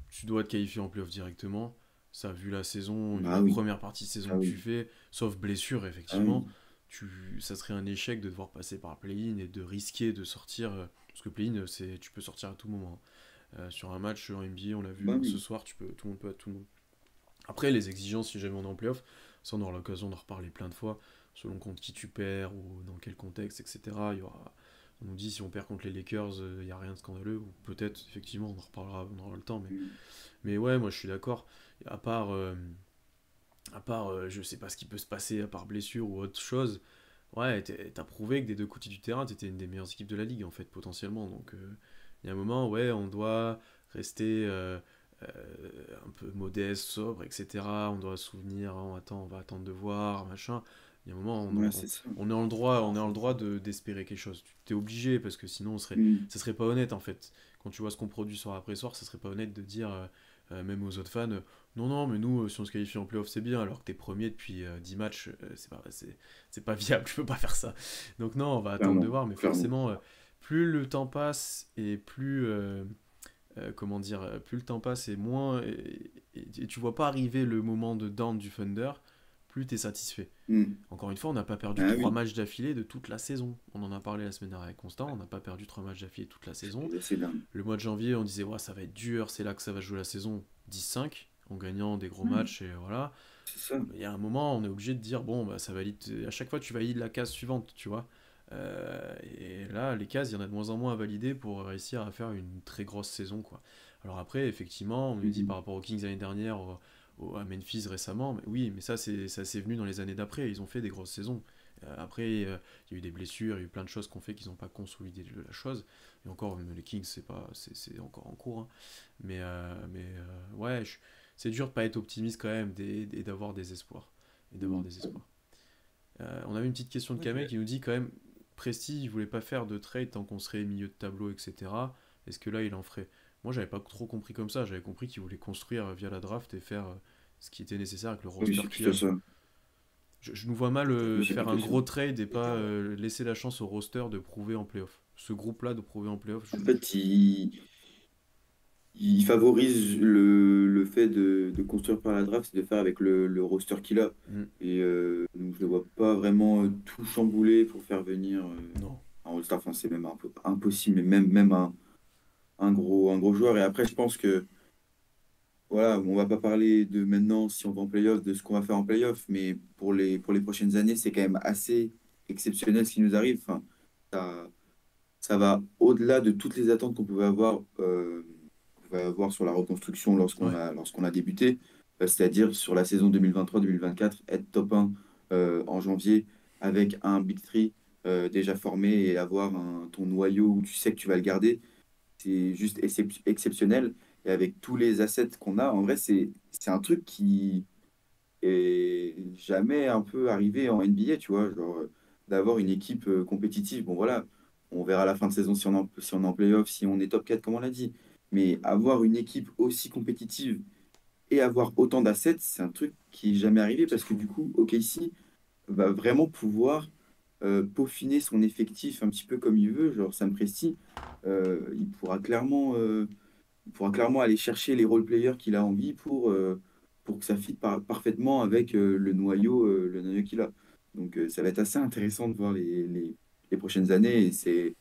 tu dois te qualifier en playoff directement. Ça, vu la saison, vu
Ah
la
oui,
première partie de saison
ah
que tu
oui,
fais, sauf blessure,
ah
effectivement,
oui.
ça serait un échec de devoir passer par play-in et de risquer de sortir. Parce que play-in, tu peux sortir à tout moment, hein. Sur un match en NBA, on l'a vu
Bah
ce
oui.
soir, tout le monde peut à tout le monde. Après, les exigences, si jamais on est en playoff, ça on aura l'occasion d'en reparler plein de fois, selon contre qui tu perds ou dans quel contexte, etc. On nous dit si on perd contre les Lakers, il n'y a rien de scandaleux, ou peut-être, effectivement, on en reparlera, on aura le temps,
Mm.
mais ouais, moi je suis d'accord. À part, je sais pas ce qui peut se passer, à part blessure ou autre chose, ouais, t'as prouvé que des deux côtés du terrain, t'étais une des meilleures équipes de la ligue, en fait, potentiellement. Donc, il y a un moment, ouais, on doit rester un peu modeste, sobre, etc. On doit se souvenir, hein, attends, on va attendre de voir, machin. Il y a un moment,
Ouais, c'est ça.
on est en le droit,
Non,
on est en le
c'est
droit
ça.
d'espérer quelque chose. Tu t'es obligé, parce que sinon,
Mm.
ça serait pas honnête, en fait. Quand tu vois ce qu'on produit soir après soir, ça serait pas honnête de dire, même aux autres fans, non, non, mais nous, si on se qualifie en playoff, c'est bien, alors que t'es premier depuis 10 matchs, c'est pas viable, tu peux pas faire ça. Donc non, on va attendre de
Clairement,
voir, mais
clairement.
forcément, plus le temps passe et plus, comment dire, plus le temps passe et moins, et tu vois pas arriver le moment de down du Thunder, plus t'es satisfait.
Mm.
Encore une fois, on n'a pas perdu
Ah
3
oui,
matchs d'affilée de toute la saison. On en a parlé la semaine dernière avec Constant, on n'a pas perdu 3 matchs d'affilée toute la saison.
c'est dingue.
Le mois de janvier, on disait, ouais, ça va être dur, c'est là que ça va jouer la saison 10-5, en gagnant des gros
Mm.
matchs, et voilà.
C'est ça.
Il y a un moment, on est obligé de dire, bon, bah, ça valide. À chaque fois, tu valides la case suivante, tu vois. Et là, les cases, il y en a de moins en moins à valider pour réussir à faire une très grosse saison, quoi. Alors après, effectivement, on nous dit par
Mhm.
rapport aux Kings l'année dernière, à Memphis récemment, mais oui, mais ça c'est venu dans les années d'après. Ils ont fait des grosses saisons. Après, il y a eu des blessures, il y a eu plein de choses qu'on fait qu'ils n'ont pas consolidé la chose. Et encore, les Kings, c'est encore en cours, hein. Ouais, c'est dur de pas être optimiste quand même et d'avoir des espoirs. Et d'avoir des espoirs. On avait une petite question de
Ok.
Kamel qui nous dit quand même, Presti, il voulait pas faire de trade tant qu'on serait milieu de tableau, etc. Est-ce que là, il en ferait? Moi, j'avais pas trop compris comme ça. J'avais compris qu'il voulait construire via la draft et faire ce qui était nécessaire avec le
Oui,
roster
c'est
qu'il
plutôt
a.
ça.
Je nous vois mal
Oui, c'est
faire
plutôt
un
ça.
gros trade et pas laisser la chance au roster de prouver en playoff. Ce groupe-là de prouver en playoff,
En fait, il favorise le fait de construire par la draft, c'est de faire avec le roster qu'il a.
Hmm,
Et donc, je ne le vois pas vraiment tout chambouler pour faire venir
non.
un All-Star. Enfin, c'est même un peu impossible, mais même un gros joueur. Et après, je pense que, voilà, on va pas parler de maintenant, si on va en playoff, de ce qu'on va faire en playoff, mais pour les prochaines années, c'est quand même assez exceptionnel ce qui nous arrive. Enfin, ça, ça va au-delà de toutes les attentes qu'on pouvait avoir sur la reconstruction
Ouais.
lorsqu'on a débuté, c'est-à-dire sur la saison 2023-2024, être top 1 en janvier avec un Big 3 déjà formé et avoir ton noyau où tu sais que tu vas le garder, c'est juste exceptionnel. Et avec tous les assets qu'on a, en vrai, c'est un truc qui est jamais un peu arrivé en NBA, tu vois, genre d'avoir une équipe compétitive. Bon, voilà, on verra à la fin de saison si on est en playoff, si on est top 4 comme on l'a dit. Mais avoir une équipe aussi compétitive et avoir autant d'assets, c'est un truc qui est jamais arrivé
C'est
parce que
fou.
du coup, OKC va vraiment pouvoir peaufiner son effectif un petit peu comme il veut. Genre Sam Presti, il pourra clairement aller chercher les role-players qu'il a envie pour que ça fitte parfaitement avec le noyau qu'il a. Donc ça va être assez intéressant de voir les prochaines années et c'est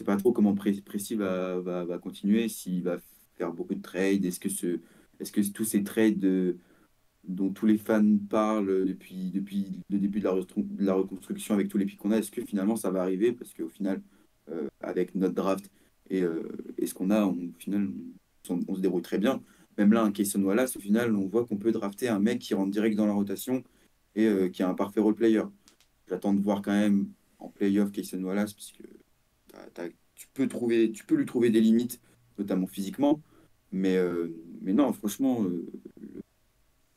pas trop comment Presti va continuer, s'il va faire beaucoup de trades, est-ce que tous ces trades dont tous les fans parlent depuis le début de de la reconstruction avec tous les pics qu'on a, est-ce que finalement ça va arriver? Parce qu'au final, avec notre draft et ce qu'on a, au final, on se débrouille très bien. Même là, un Kayson Wallace, au final, on voit qu'on peut drafter un mec qui rentre direct dans la rotation et qui est un parfait role player. J'attends de voir quand même en playoff Kayson Wallace, parce que tu peux lui trouver des limites, notamment physiquement. Mais, euh, mais non, franchement,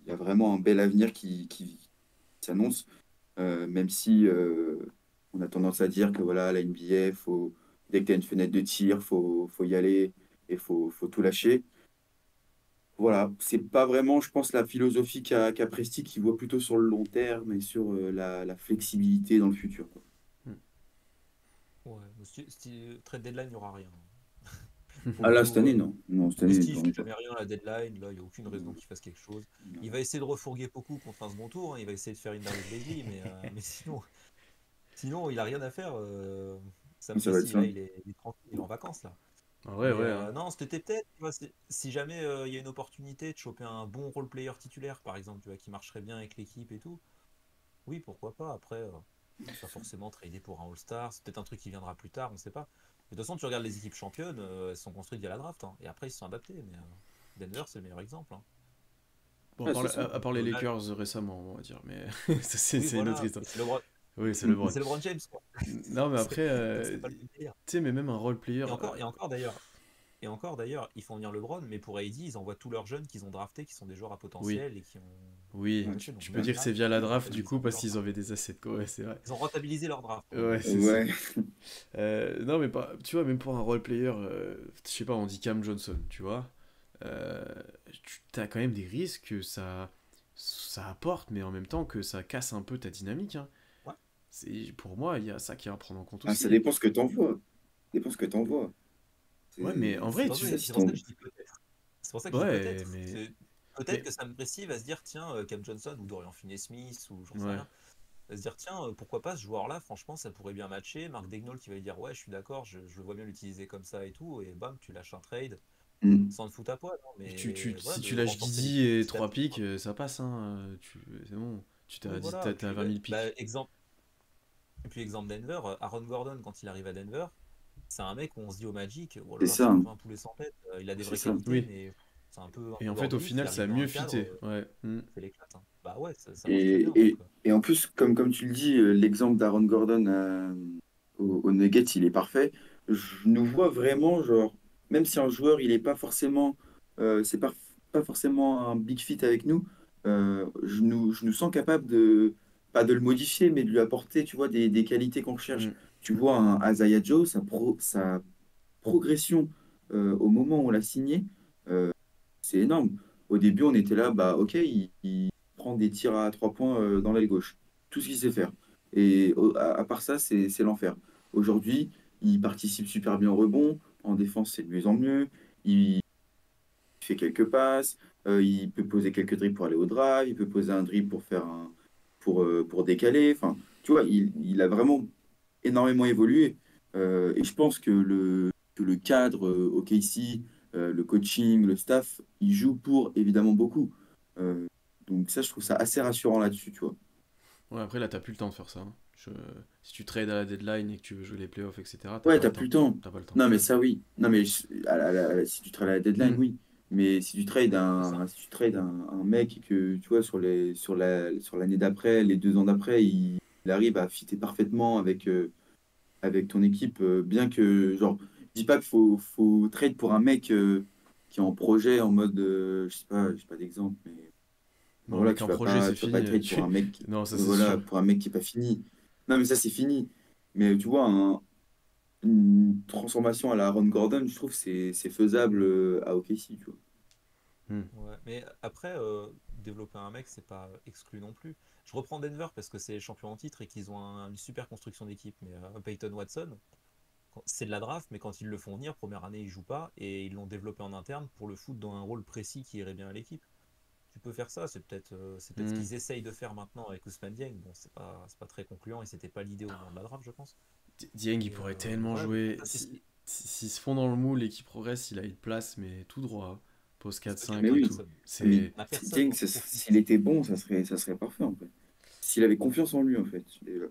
il y a vraiment un bel avenir qui s'annonce, même si on a tendance à dire que voilà, la NBA, dès que tu as une fenêtre de tir, faut y aller et faut tout lâcher. Voilà, c'est pas vraiment, je pense, la philosophie qu'a Presti, qui voit plutôt sur le long terme et sur la flexibilité dans le futur, quoi.
Hmm.
Ouais, trade deadline, il n'y aura rien. Pour
Ah
le
là, cette
coup,
année, non. Non, cette année,
Presti, il
vraiment
fait
pas.
jamais rien à la deadline. Là, il n'y a aucune raison qu'il fasse quelque chose.
Non.
Il va essayer de refourguer beaucoup contre un second tour, hein. Il va essayer de faire une Darius Bailey, mais sinon, il a rien à faire. Sam
Ça va être
Presti,
ça.
là, il est tranquille, il est en vacances, là.
Ah ouais,
Mais
ouais, hein.
non, cet été, peut-être, tu vois, si jamais il y a une opportunité de choper un bon role player titulaire, par exemple, tu vois, qui marcherait bien avec l'équipe et tout, oui, pourquoi pas. Après, pas forcément trader pour un All-Star. C'est peut-être un truc qui viendra plus tard, on ne sait pas. Mais de toute façon, tu regardes les équipes championnes, elles sont construites via la draft, hein. Et après, ils se sont adaptés. Mais Denver, c'est le meilleur exemple, hein.
Bon,
Ouais, c'est ça.
à part les
Là,
Lakers récemment, on va dire, mais ça,
oui,
c'est une autre
voilà.
histoire.
Mais c'est LeBron,
Oui, c'est
Mm.
LeBron.
c'est LeBron James, quoi.
Non, mais
C'est-
après,
Donc, c'est pas le même délire.
tu sais, mais même un role player.
Et encore d'ailleurs, ils font venir LeBron, mais pour AD, ils envoient tous leurs jeunes qu'ils ont draftés, qui sont des joueurs à
Oui,
potentiel et qui ont
oui,
Ouais.
progressé. Donc
tu peux
au
dire que c'est
final,
via la
ils ont
draft du
rentabilisé
coup
un peu
parce
leur
qu'ils
draft.
avaient des assets, quoi, ouais, c'est vrai.
Ils ont rentabilisé leur draft, pour le
Ouais,
coup.
c'est ça.
Ouais.
Non, mais pas, tu vois, même pour un role player, je sais pas, on dit Cam Johnson, tu vois, euh, tu as quand même des risques que ça apporte, mais en même temps que ça casse un peu ta dynamique, hein.
Ouais.
Pour moi, il y a ça qui est à prendre en compte
Ah, ça
aussi.
dépend ce que t'envoies. Ça dépend ce que t'envoies.
Ouais, mais en vrai,
C'est pour ça,
Si
c'est pour ça
ton...
que je dis peut-être. C'est pour ça que je dis
ouais,
peut-être. Peut-être
mais,
que Sam Presti va se dire, tiens, Cam Johnson ou Dorian Finney-Smith ou j'en sais
ouais.
rien, va se dire, tiens, pourquoi pas ce joueur-là, franchement, ça pourrait bien matcher. Marc Daigneault qui va lui dire, ouais, je suis d'accord, je le vois bien l'utiliser comme ça et tout, et bam, tu lâches un trade
Mm.
sans te foutre à poil, hein, mais voilà,
Si tu
de
lâches
renforcer
Didi
l'équipe
et
petit à
3
petit,
pics,
quoi.
ça passe, hein. C'est bon.
Oui, voilà.
T'as 20 000 pics.
Exemple Denver, Aaron Gordon, quand il arrive à Denver, c'est un mec où on se dit au Magic, oh là
C'est
là,
ça,
c'est un
hein.
peu un poulet sans tête. Il a des
C'est
vraies
ça.
qualités,
Oui.
mais c'est un
Et
peu
en fait, au
overboost. Il
final, ça a
arrive dans
mieux
un cadre,
fité. Ouais. Mm.
c'est l'éclate, hein. Bah ouais, ça marche très bien.
Et, et en plus, comme tu le dis, l'exemple d'Aaron Gordon au Nuggets, il est parfait. Je nous vois vraiment, genre, même si un joueur, il est pas forcément, c'est pas forcément un big fit avec nous, je nous sens capable pas de le modifier, mais de lui apporter, tu vois, des qualités qu'on recherche.
Mm.
Tu vois, un Isaiah Joe, sa progression au moment où on l'a signé, euh, c'est énorme. Au début, on était là, bah ok, il prend des tirs à 3 points dans l'aile gauche. Tout ce qu'il sait faire. Et à part ça, c'est l'enfer. Aujourd'hui, il participe super bien au rebond. En défense, c'est de mieux en mieux. Il fait quelques passes. Il peut poser quelques dribbles pour aller au drive. Il peut poser un dribble pour décaler. Enfin, tu vois, il a vraiment énormément évolué. Et je pense que le cadre au KC, le coaching, le staff, il joue pour évidemment beaucoup. Euh, donc ça, je trouve ça assez rassurant là-dessus, tu vois.
Ouais, après, là, t'as plus le temps de faire ça, hein. Si tu trades à la deadline et que tu veux jouer les playoffs, etc., t'as
Ouais,
pas
t'as
le
plus
temps.
le temps.
T'as pas le temps.
Non, mais ça, oui. Non, mais si tu trades à la deadline,
Mm.
oui. Mais si tu trades
C'est ça.
si tu trades un mec et que, tu vois, sur l'année d'après, les 2 ans d'après, il arrive à fitter parfaitement avec ton équipe, bien que, genre, je dis pas qu'il faut trade pour un mec qui est en projet, en mode, je sais pas d'exemple, mais
Non,
voilà,
mais qu'un projet, c'est
tu vas pas
fini.
trade pour un mec,
Non, ça, c'est
voilà,
sûr.
pour un mec qui est pas fini. Non, mais ça, c'est fini. Mais tu vois, une transformation à la Aaron Gordon, je trouve que c'est faisable à OKC, tu vois.
Hmm.
Ouais, mais après, développer un mec, c'est pas exclu non plus. Je reprends Denver parce que c'est les champions en titre et qu'ils ont une super construction d'équipe. Mais Peyton Watson, c'est de la draft, mais quand ils le font venir, première année, il joue pas et ils l'ont développé en interne pour le foutre dans un rôle précis qui irait bien à l'équipe. Tu peux faire ça, c'est peut-être ce
Hmm.
qu'ils essayent de faire maintenant avec Ousmane Dieng. Bon, c'est pas très concluant et c'était pas l'idée au moment de la draft, je pense.
Dieng, il
Et
pourrait tellement
ouais,
jouer.
ça, c'est ce
S'ils se font dans le moule et qu'ils progressent, il a une place, mais tout droit, hein. Poste
c'est ce que dit
Mais
4-5 et
oui,
tout.
Jackson.
mais
C'est.
On a personne
Dieng,
pour profiter.
s'il était bon, ça serait parfait en fait. S'il avait confiance en lui en fait. Déjà.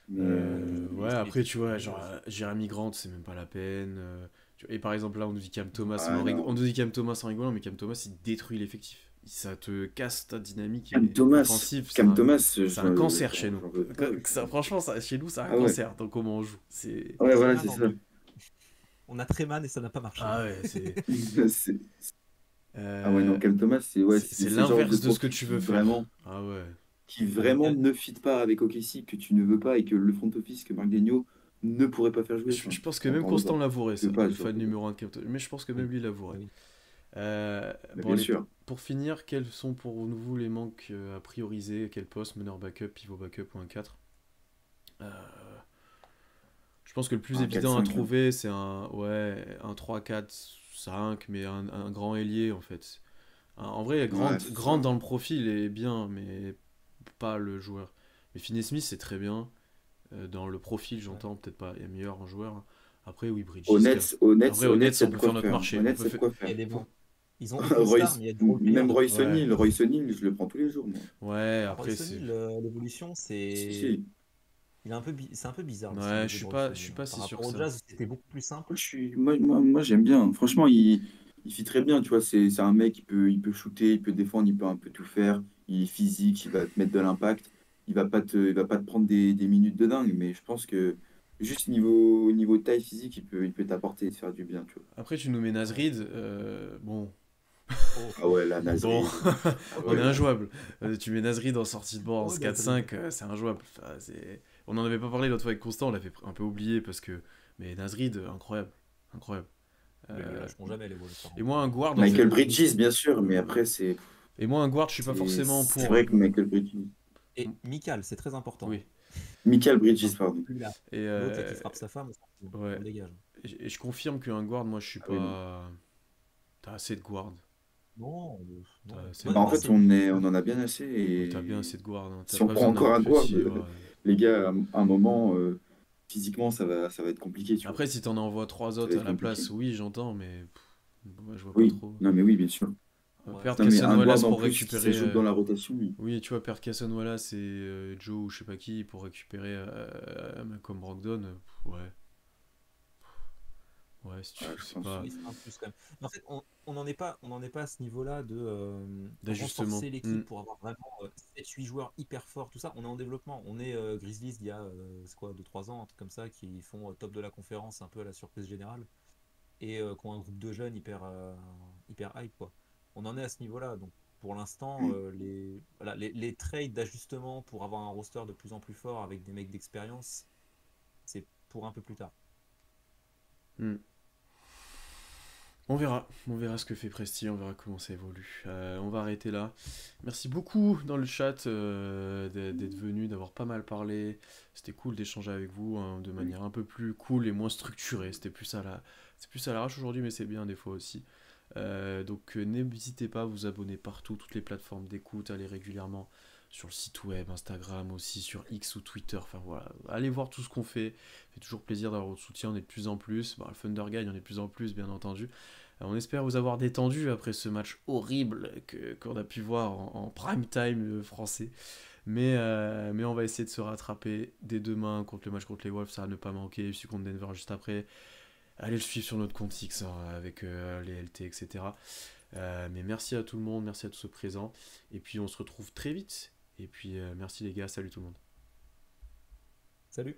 Mais
Ouais,
Il
après,
était
tu vois,
titulaire
genre,
aussi.
Jeremy Grant, c'est même pas la peine. Et par exemple, là, on nous dit Cam Thomas,
ah
on
non.
nous dit Cam Thomas en rigolant, mais Cam Thomas, il détruit l'effectif. Ça te casse ta dynamique
Cam Thomas,
offensive.
Cam Thomas,
C'est un cancer chez nous.
j'en veux pas.
Franchement, chez nous, c'est un
Ah ouais.
cancer dans comment on joue. C'est.
Ouais, voilà, c'est
Treman en
ça.
mieux. On a Treman et ça n'a pas marché.
Ah ouais, c'est.
C'est- Ah ouais, non,
euh,
Cam Thomas, c'est ouais,
c'est
c'est le genre de
l'inverse de ce que
profil
tu veux faire. Ah ouais.
qui
Avec
vraiment ne fit pas avec OKC, que tu ne veux pas et que le front office, que Marc Daigneault ne pourrait pas faire jouer. Enfin,
Je pense que
on
même
t'en veut
Constant
pas.
l'avouerait,
Il
ça,
veut pas,
le fan
surtout.
numéro un de Cam Thomas. Mais je pense que même
oui,
lui l'avouerait.
oui.
Mais
Bon,
bien
allez,
sûr.
pour finir, quels sont pour vous les manques à prioriser? Quel poste? Meneur backup, pivot backup ou un 4? Euh, je pense que le plus
Un
évident à
4-5, hein.
trouver, c'est un 3-4-5, mais un grand ailier en fait. En vrai,
Ouais, c'est
Grant
ça.
dans le profil est bien, mais pas le joueur. Mais Finney-Smith, c'est très bien. Dans le profil,
Ouais.
j'entends, peut-être pas est meilleur en joueur. Après, oui, Bridges, quand même.
Honnête, honnête,
Après,
honnête,
honnête,
il y
on
a de
peut
quoi
faire notre
faire.
marché.
Honnête, il y a de quoi
Il y
faire.
a des bons. Ils ont aucune star,
Royce,
mais il y a du role-player
même
de
Royce
qualité.
Ouais,
O'Neal, Royce O'Neal, je le prends tous les jours, moi.
ouais,
Alors,
après,
Royce
c'est.
O'Neal, l'évolution,
Si,
c'est.
si.
C'est un peu bizarre le style
Ouais,
de jeu de Royce
je suis
O'Neal, hein.
pas
Par
si sûr
rapport
que
au
ça.
Jazz, c'était beaucoup plus simple.
Moi, j'aime bien. Franchement, il fit très bien. Tu vois, c'est un mec, il peut shooter, il peut défendre, il peut un peu tout faire. Il est physique, il va te mettre de l'impact. Il va pas te prendre des minutes de dingue. Mais je pense que juste niveau taille physique, il peut t'apporter et te faire du bien, tu vois.
Après, tu nous mets
Ouais.
Nasrid. Bon.
Oh,
Ah
oh,
ouais, la
Bon.
Nasrid. Ah
On est
ouais, là.
injouable. Tu mets Nasrid en sortie de banc en
oh, Nasrid.
4-5, c'est injouable. Enfin, on en avait pas parlé l'autre fois avec Constant, on l'avait un peu oublié parce que. Mais Nasrid, incroyable. Incroyable.
Mais ils les
Euh,
lâcheront jamais, les Wolves, par
Et
contre.
moi, un guard, en fait.
Michael Bridges, bien sûr, mais
Ouais.
après, c'est
Et moi, un guard, je suis pas
c'est
forcément
c'est
pour.
vrai que Michael Bridges.
Et Mikal, c'est très important.
Oui.
Michael
Hein.
Bridges, pardon.
Plus là.
Et,
L'autre, là, qui frappe sa femme, on
ouais.
le dégage.
Et je confirme qu'un guard, moi, je suis
Ah oui, non.
pas. T'as assez de guard.
Non,
T'as
non.
assez de
Bah, en
Moi,
fait,
guard.
c'est.
on en a bien assez.
Oui, t'as bien assez
Et
de guard, hein. T'as
si on
pas
prend
besoin d'un
encore un guard,
petit. Ouais.
les gars, à un moment, physiquement, ça va être compliqué, tu vois.
Après, si t'en envoies trois
Ça va
autres
être
à la
compliqué.
place, oui, j'entends, mais moi, je vois pas
Oui,
trop.
non, mais oui, bien sûr.
Ouais,
Perdre
Non, mais
Casson
un guard
Wallace
en
pour
plus qui
récupérer.
s'ajoute dans la rotation, oui.
Oui, tu vois, perdre Casson Wallace et Joe ou je sais pas qui pour récupérer Malcolm Brogdon, ouais. Ouais,
Ouais, je
c'est
pense.
pas
oui, c'est un plus quand même. Mais en fait, on n'en est pas à ce niveau-là de
d'ajustement.
renforcer l'équipe pour avoir vraiment 7-8 joueurs hyper forts, tout ça. On est en développement. On est Grizzlies il y a c'est quoi, 2-3 ans, un truc comme ça, qui font top de la conférence, un peu à la surprise générale, et qui ont un groupe de jeunes hyper hype, quoi. On en est à ce niveau-là. Donc pour l'instant,
Mm.
voilà, les trades d'ajustement pour avoir un roster de plus en plus fort avec des mecs d'expérience, c'est pour un peu plus tard.
Hmm. On verra ce que fait Presti, on verra comment ça évolue. On va arrêter là. Merci beaucoup dans le chat d'être venu, d'avoir pas mal parlé. C'était cool d'échanger avec vous hein, de manière un peu plus cool et moins structurée. C'est plus à l'arrache aujourd'hui, mais c'est bien des fois aussi. Donc n'hésitez pas à vous abonner partout, toutes les plateformes d'écoute, allez régulièrement sur le site web, Instagram aussi, sur X ou Twitter. Enfin voilà, allez voir tout ce qu'on fait. Ça fait toujours plaisir d'avoir votre soutien, on est de plus en plus. Bon, le Thunder Guy, on est de plus en plus, bien entendu. On espère vous avoir détendu après ce match horrible qu'on a pu voir en prime time français. Mais on va essayer de se rattraper dès demain contre le match contre les Wolves, ça va ne pas manquer. Puis contre Denver juste après. Allez le suivre sur notre compte X hein, avec les LT, etc. Mais merci à tout le monde, merci à tous ceux présents. Et puis on se retrouve très vite. Et puis merci les gars, salut tout le monde.
Salut!